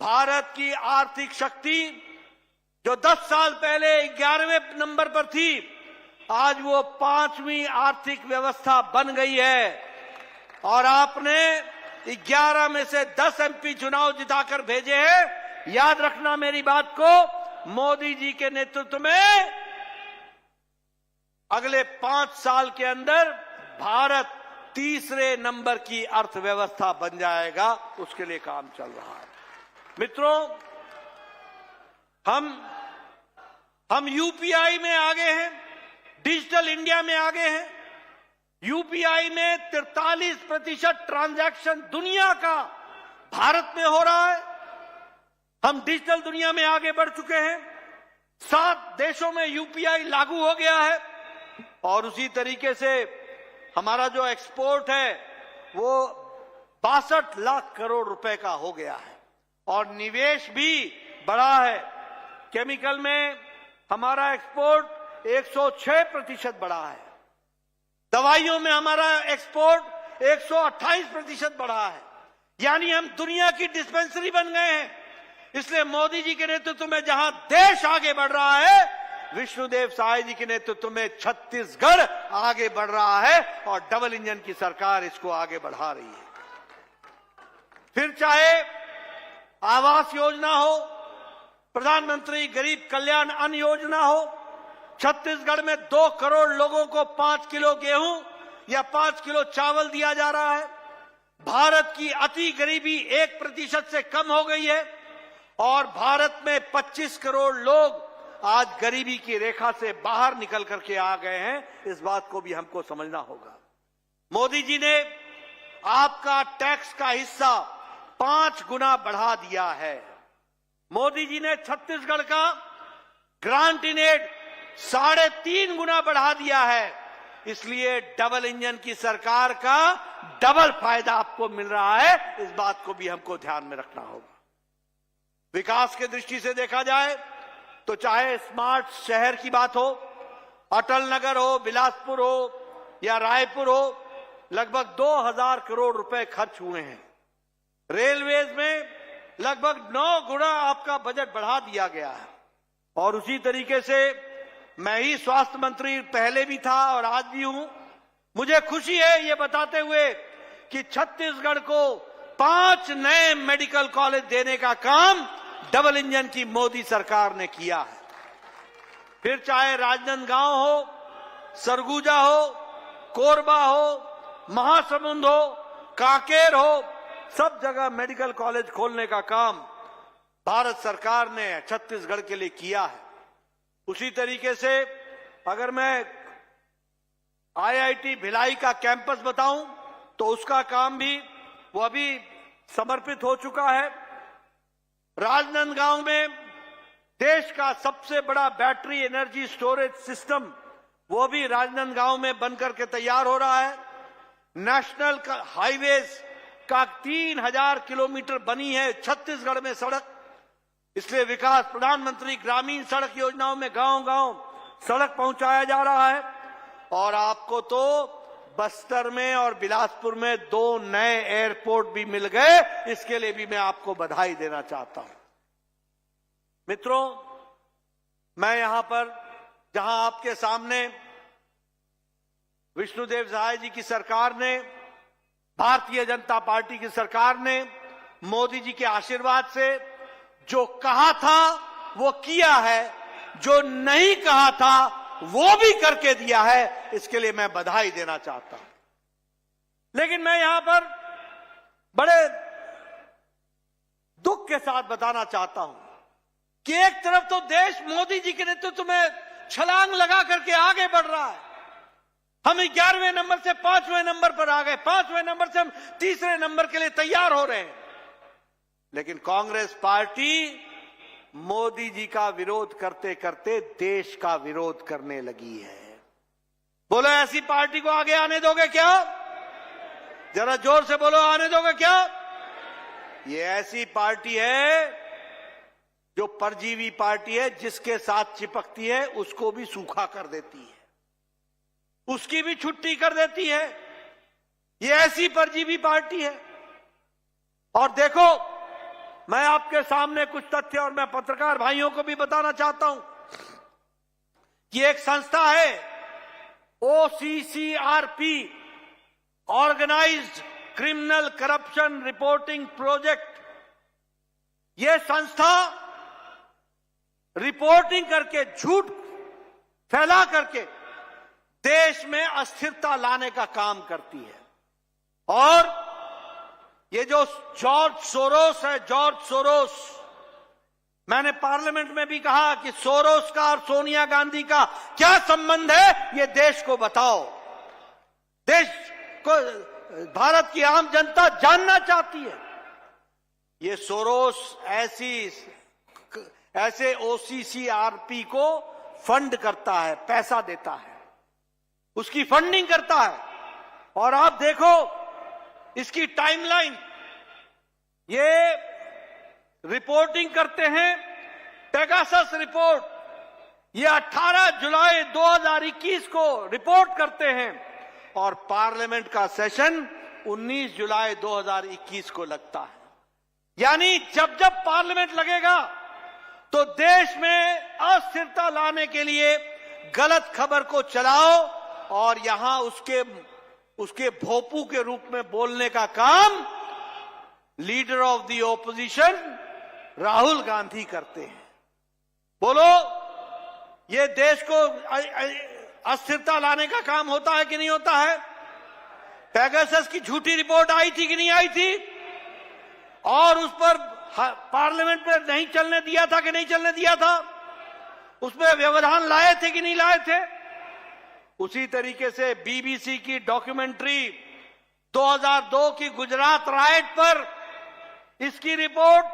भारत की आर्थिक शक्ति जो 10 साल पहले 11वें नंबर पर थी, आज वो 5वीं आर्थिक व्यवस्था बन गई है। और आपने 11 में से 10 एमपी चुनाव जिताकर भेजे हैं। याद रखना मेरी बात को, मोदी जी के नेतृत्व में अगले 5 साल के अंदर भारत 3रे नंबर की अर्थव्यवस्था बन जाएगा। उसके लिए काम चल रहा है। मित्रों, हम यूपीआई में आगे हैं, डिजिटल इंडिया में आगे हैं। यूपीआई में 43% ट्रांजैक्शन दुनिया का भारत में हो रहा है। हम डिजिटल दुनिया में आगे बढ़ चुके हैं। 7 देशों में यूपीआई लागू हो गया है और उसी तरीके से हमारा जो एक्सपोर्ट है वो 62 लाख करोड़ रुपए का हो गया है और निवेश भी बढ़ा है। केमिकल में हमारा एक्सपोर्ट 106% बढ़ा है। दवाइयों में हमारा एक्सपोर्ट 128% बढ़ा है। यानी हम दुनिया की डिस्पेंसरी बन गए हैं। इसलिए मोदी जी के नेतृत्व में जहां देश आगे बढ़ रहा है, विष्णुदेव साय जी के नेतृत्व में छत्तीसगढ़ आगे बढ़ रहा है और डबल इंजन की सरकार इसको आगे बढ़ा रही है। फिर चाहे आवास योजना हो, प्रधानमंत्री गरीब कल्याण अन्न योजना हो, छत्तीसगढ़ में 2 करोड़ लोगों को 5 किलो गेहूं या 5 किलो चावल दिया जा रहा है। भारत की अति गरीबी 1% से कम हो गई है और भारत में 25 करोड़ लोग आज गरीबी की रेखा से बाहर निकल करके आ गए हैं। इस बात को भी हमको समझना होगा। मोदी जी ने आपका टैक्स का हिस्सा 5 गुना बढ़ा दिया है। मोदी जी ने छत्तीसगढ़ का ग्रांट इन एड 3.5 गुना बढ़ा दिया है। इसलिए डबल इंजन की सरकार का डबल फायदा आपको मिल रहा है। इस बात को भी हमको ध्यान में रखना होगा। विकास की दृष्टि से देखा जाए तो चाहे स्मार्ट शहर की बात हो, अटल नगर हो, बिलासपुर हो या रायपुर हो, लगभग 2000 करोड़ रुपए खर्च हुए हैं। रेलवेज में लगभग 9 गुना आपका बजट बढ़ा दिया गया है। और उसी तरीके से मैं ही स्वास्थ्य मंत्री पहले भी था और आज भी हूं। मुझे खुशी है ये बताते हुए कि छत्तीसगढ़ को 5 नए मेडिकल कॉलेज देने का काम डबल इंजन की मोदी सरकार ने किया है। फिर चाहे राजनांदगांव हो, सरगुजा हो, कोरबा हो, महासमुंद हो, कांकेर हो, सब जगह मेडिकल कॉलेज खोलने का काम भारत सरकार ने छत्तीसगढ़ के लिए किया है। उसी तरीके से अगर मैं IIT भिलाई का कैंपस बताऊं तो उसका काम भी वो अभी समर्पित हो चुका है। राजनांदगांव में देश का सबसे बड़ा बैटरी एनर्जी स्टोरेज सिस्टम वो भी राजनांदगांव में बनकर के तैयार हो रहा है। नेशनल हाईवेज का 3000 किलोमीटर बनी है छत्तीसगढ़ में सड़क, इसलिए विकास प्रधानमंत्री ग्रामीण सड़क योजनाओं में गांव गांव सड़क पहुंचाया जा रहा है। और आपको तो बस्तर में और बिलासपुर में 2 नए एयरपोर्ट भी मिल गए, इसके लिए भी मैं आपको बधाई देना चाहता हूं। मित्रों, मैं यहां पर जहां आपके सामने विष्णुदेव साय जी की सरकार ने, भारतीय जनता पार्टी की सरकार ने मोदी जी के आशीर्वाद से जो कहा था वो किया है, जो नहीं कहा था वो भी करके दिया है, इसके लिए मैं बधाई देना चाहता हूं। लेकिन मैं यहां पर बड़े दुख के साथ बताना चाहता हूं कि एक तरफ तो देश मोदी जी के नेतृत्व में छलांग लगा करके आगे बढ़ रहा है। हम 11वें नंबर से 5वें नंबर पर आ गए, 5वें नंबर से हम 3रे नंबर के लिए तैयार हो रहे हैं। लेकिन कांग्रेस पार्टी मोदी जी का विरोध करते करते देश का विरोध करने लगी है। बोलो, ऐसी पार्टी को आगे आने दोगे क्या? जरा जोर से बोलो, आने दोगे क्या? ये ऐसी पार्टी है जो परजीवी पार्टी है, जिसके साथ चिपकती है उसको भी सूखा कर देती है, उसकी भी छुट्टी कर देती है। ये ऐसी परजीवी पार्टी है। और देखो, मैं आपके सामने कुछ तथ्य और मैं पत्रकार भाइयों को भी बताना चाहता हूं कि एक संस्था है OCCRP, organised criminal corruption reporting project. यह संस्था रिपोर्टिंग करके, झूठ फैला करके देश में अस्थिरता लाने का काम करती है। और ये जो जॉर्ज सोरोस है, जॉर्ज सोरोस, मैंने पार्लियामेंट में भी कहा कि सोरोस का और सोनिया गांधी का क्या संबंध है, ये देश को बताओ। देश को, भारत की आम जनता जानना चाहती है। ये सोरोस ऐसे OCCRP को फंड करता है, पैसा देता है, उसकी फंडिंग करता है। और आप देखो इसकी टाइमलाइन, ये रिपोर्टिंग करते हैं, पेगासस रिपोर्ट, ये 18 जुलाई 2021 को रिपोर्ट करते हैं और पार्लियामेंट का सेशन 19 जुलाई 2021 को लगता है। यानी जब जब पार्लियामेंट लगेगा तो देश में अस्थिरता लाने के लिए गलत खबर को चलाओ और यहां उसके भोपू के रूप में बोलने का काम leader of the opposition Rahul Gandhi करते हैं। बोलो, ये देश को अस्थिरता लाने का काम होता है कि नहीं होता है? पेगासस की झूठी रिपोर्ट आई थी कि नहीं आई थी? और उस पर पार्लियामेंट में नहीं चलने दिया था कि नहीं चलने दिया था? उसमें व्यवधान लाए थे कि नहीं लाए थे? उसी तरीके से BBC की डॉक्यूमेंट्री 2002 की गुजरात राइट पर, इसकी रिपोर्ट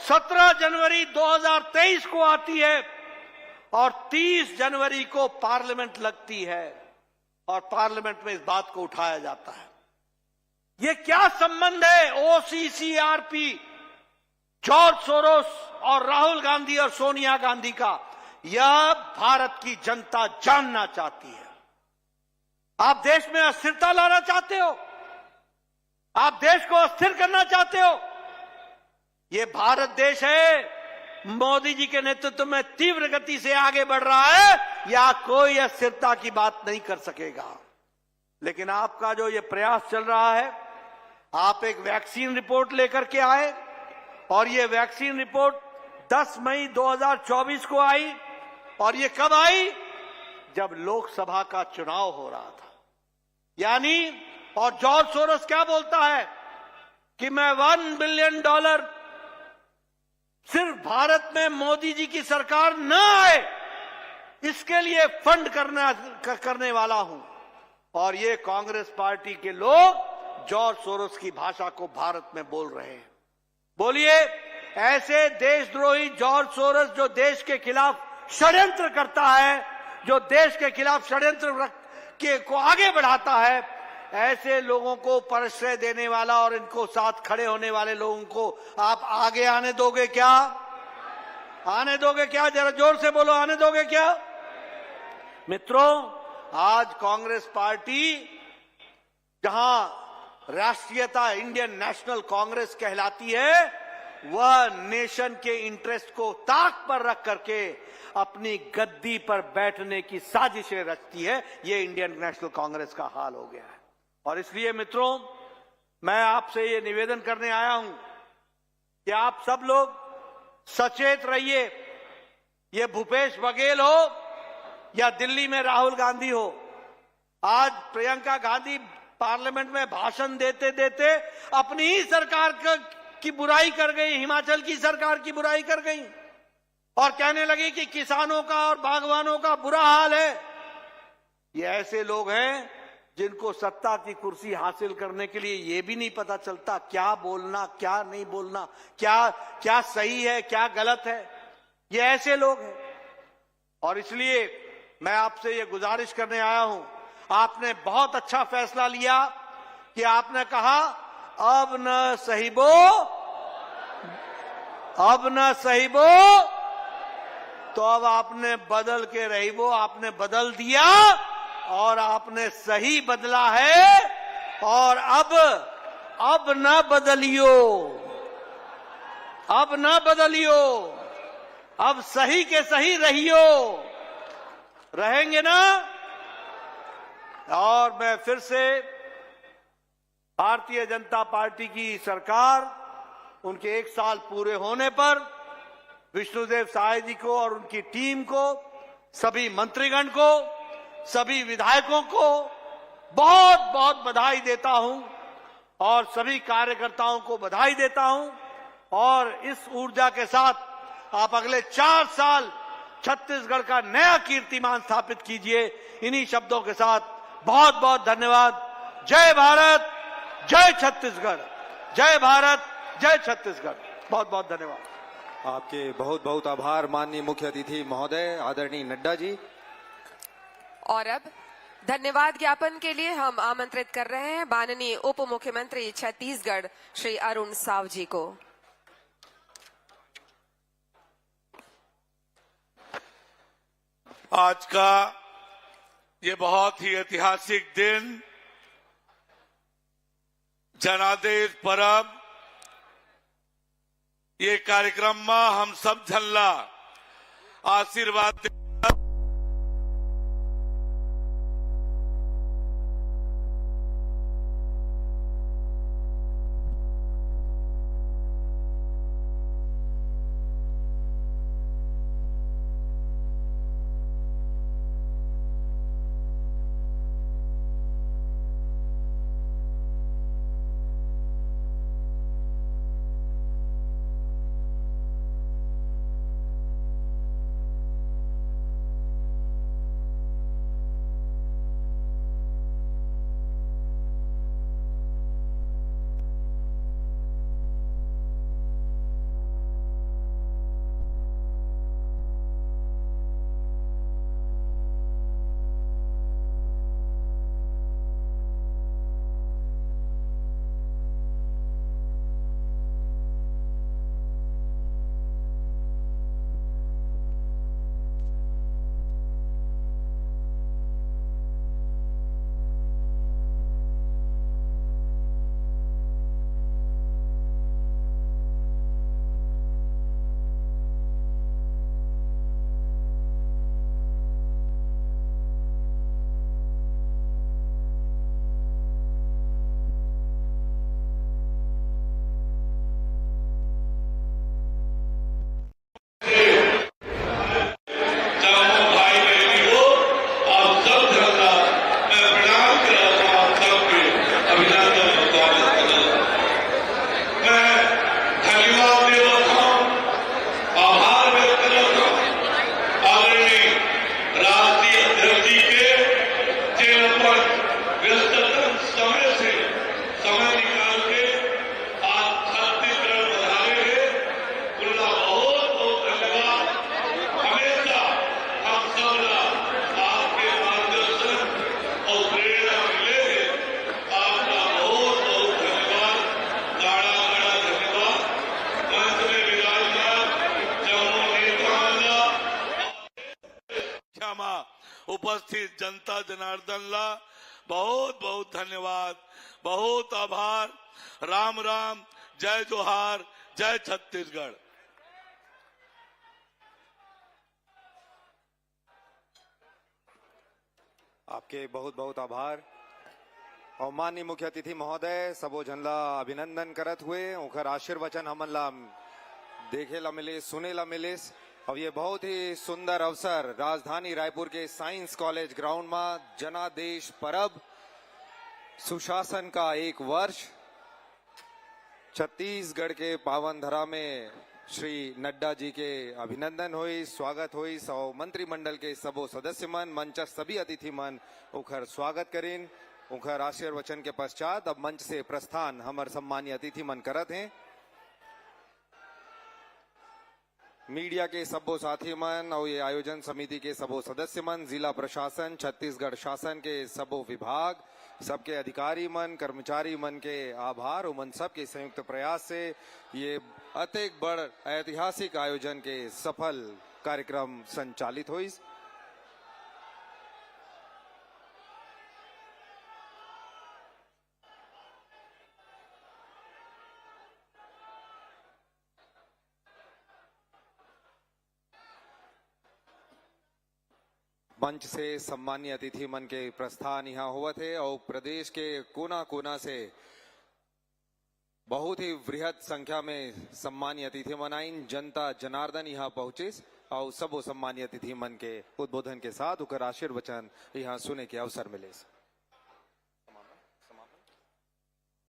17 जनवरी 2023 को आती है और 30 जनवरी को पार्लियामेंट लगती है और पार्लियामेंट में इस बात को उठाया जाता है। ये क्या संबंध है OCCRP, जॉर्ज सोरोस और राहुल गांधी और सोनिया गांधी का? यह भारत की जनता जानना चाहती है। आप देश में अस्थिरता लाना चाहते हो, आप देश को अस्थिर करना चाहते हो। ये भारत देश है, मोदी जी के नेतृत्व में तीव्र गति से आगे बढ़ रहा है, या कोई अस्थिरता की बात नहीं कर सकेगा। लेकिन आपका जो ये प्रयास चल रहा है, आप एक वैक्सीन रिपोर्ट लेकर के आए और ये वैक्सीन रिपोर्ट 10 मई 2024 को आई और ये कब आई? जब लोकसभा का चुनाव हो रहा था। यानी, और जॉर्ज सोरोस क्या बोलता है कि मैं $1 बिलियन सिर्फ भारत में मोदी जी की सरकार न आए इसके लिए फंड करने वाला हूं। और ये कांग्रेस पार्टी के लोग जॉर्ज सोरोस की भाषा को भारत में बोल रहे हैं। बोलिए, ऐसे देशद्रोही जॉर्ज सोरोस जो देश के खिलाफ षड्यंत्र करता है, जो देश के खिलाफ षड्यंत्र को आगे बढ़ाता है, ऐसे लोगों को प्रश्रय देने वाला और इनको साथ खड़े होने वाले लोगों को आप आगे आने दोगे क्या? आने दोगे क्या? जरा जोर से बोलो, आने दोगे क्या? मित्रों, आज कांग्रेस पार्टी जहां राष्ट्रीयता इंडियन नेशनल कांग्रेस कहलाती है, वह नेशन के इंटरेस्ट को ताक पर रख करके अपनी गद्दी पर बैठने की साजिशें रचती है। ये इंडियन नेशनल कांग्रेस का हाल हो गया है। और इसलिए मित्रों, मैं आपसे ये निवेदन करने आया हूं कि आप सब लोग सचेत रहिए। ये भूपेश बघेल हो या दिल्ली में राहुल गांधी हो, आज प्रियंका गांधी पार्लियामेंट में भाषण देते देते अपनी ही सरकार की बुराई कर गई, हिमाचल की सरकार की बुराई कर गई और कहने लगी कि किसानों का और बागवानों का बुरा हाल है। ये ऐसे लोग हैं जिनको सत्ता की कुर्सी हासिल करने के लिए ये भी नहीं पता चलता क्या बोलना, क्या नहीं बोलना, क्या सही है, क्या गलत है। ये ऐसे लोग हैं। और इसलिए मैं आपसे ये गुजारिश करने आया हूं, आपने बहुत अच्छा फैसला लिया कि आपने कहा अब न सहिबो, अब न सहिबो, तो अब आपने बदल के रहिबो, आपने बदल दिया और आपने सही बदला है। और अब न बदलियो, अब न बदलियो, अब सही के सही रहियो। रहेंगे ना? और मैं फिर से भारतीय जनता पार्टी की सरकार, उनके 1 साल पूरे होने पर विष्णुदेव साय जी को और उनकी टीम को, सभी मंत्रीगण को, सभी विधायकों को बहुत बहुत बधाई देता हूं और सभी कार्यकर्ताओं को बधाई देता हूं। और इस ऊर्जा के साथ आप अगले 4 साल छत्तीसगढ़ का नया कीर्तिमान स्थापित कीजिए। इन्हीं शब्दों के साथ बहुत बहुत धन्यवाद। जय भारत, जय छत्तीसगढ़। जय भारत, जय छत्तीसगढ़। बहुत बहुत धन्यवाद। आपके बहुत बहुत आभार माननीय मुख्य अतिथि महोदय आदरणीय नड्डा जी। और अब धन्यवाद ज्ञापन के लिए हम आमंत्रित कर रहे हैं माननीय उप मुख्यमंत्री छत्तीसगढ़ श्री अरुण साव जी को। आज का ये बहुत ही ऐतिहासिक दिन, जनादेश परब, ये कार्यक्रम में हम सब झल्ला आशीर्वाद उपस्थित जनता जनार्दन ला बहुत बहुत धन्यवाद, बहुत आभार। राम राम, जय जोहार, जय छत्तीसगढ़। आपके बहुत बहुत आभार। और माननीय मुख्य अतिथि महोदय सबो झन ला अभिनंदन करत हुए ओखर आशीर्वचन हमन ला देखे ला मिले, सुने ला मिले। और ये बहुत ही सुंदर अवसर राजधानी रायपुर के साइंस कॉलेज ग्राउंड में जनादेश परब, सुशासन का एक वर्ष, छत्तीसगढ़ के पावन धरा में श्री नड्डा जी के अभिनंदन हुई, स्वागत हुई। और मंत्रिमंडल के सबो सदस्य मन, मंच सभी अतिथि मन उखर स्वागत करें। उखर आशीर्वचन के पश्चात अब मंच से प्रस्थान हमार सम्मानीय अतिथि मन करत हैं। मीडिया के सबो साथी मन और ये आयोजन समिति के सबो सदस्य मन, जिला प्रशासन, छत्तीसगढ़ शासन के सबो विभाग, सबके अधिकारी मन, कर्मचारी मन के आभार। उमन सबके संयुक्त प्रयास से ये अत्यंत बड़ ऐतिहासिक आयोजन के सफल कार्यक्रम संचालित हुई। मंच से सम्मानीय अतिथि मन के प्रस्थान यहाँ हुआ थे और प्रदेश के कोना कोना से बहुत ही वृहद संख्या में सम्मानीय अतिथि मन आइन, जनता जनार्दन यहाँ पहुंचे और सबो सम्मानीय अतिथि मन के उद्बोधन के साथ उकर आशीर्वचन यहाँ सुने के अवसर मिले।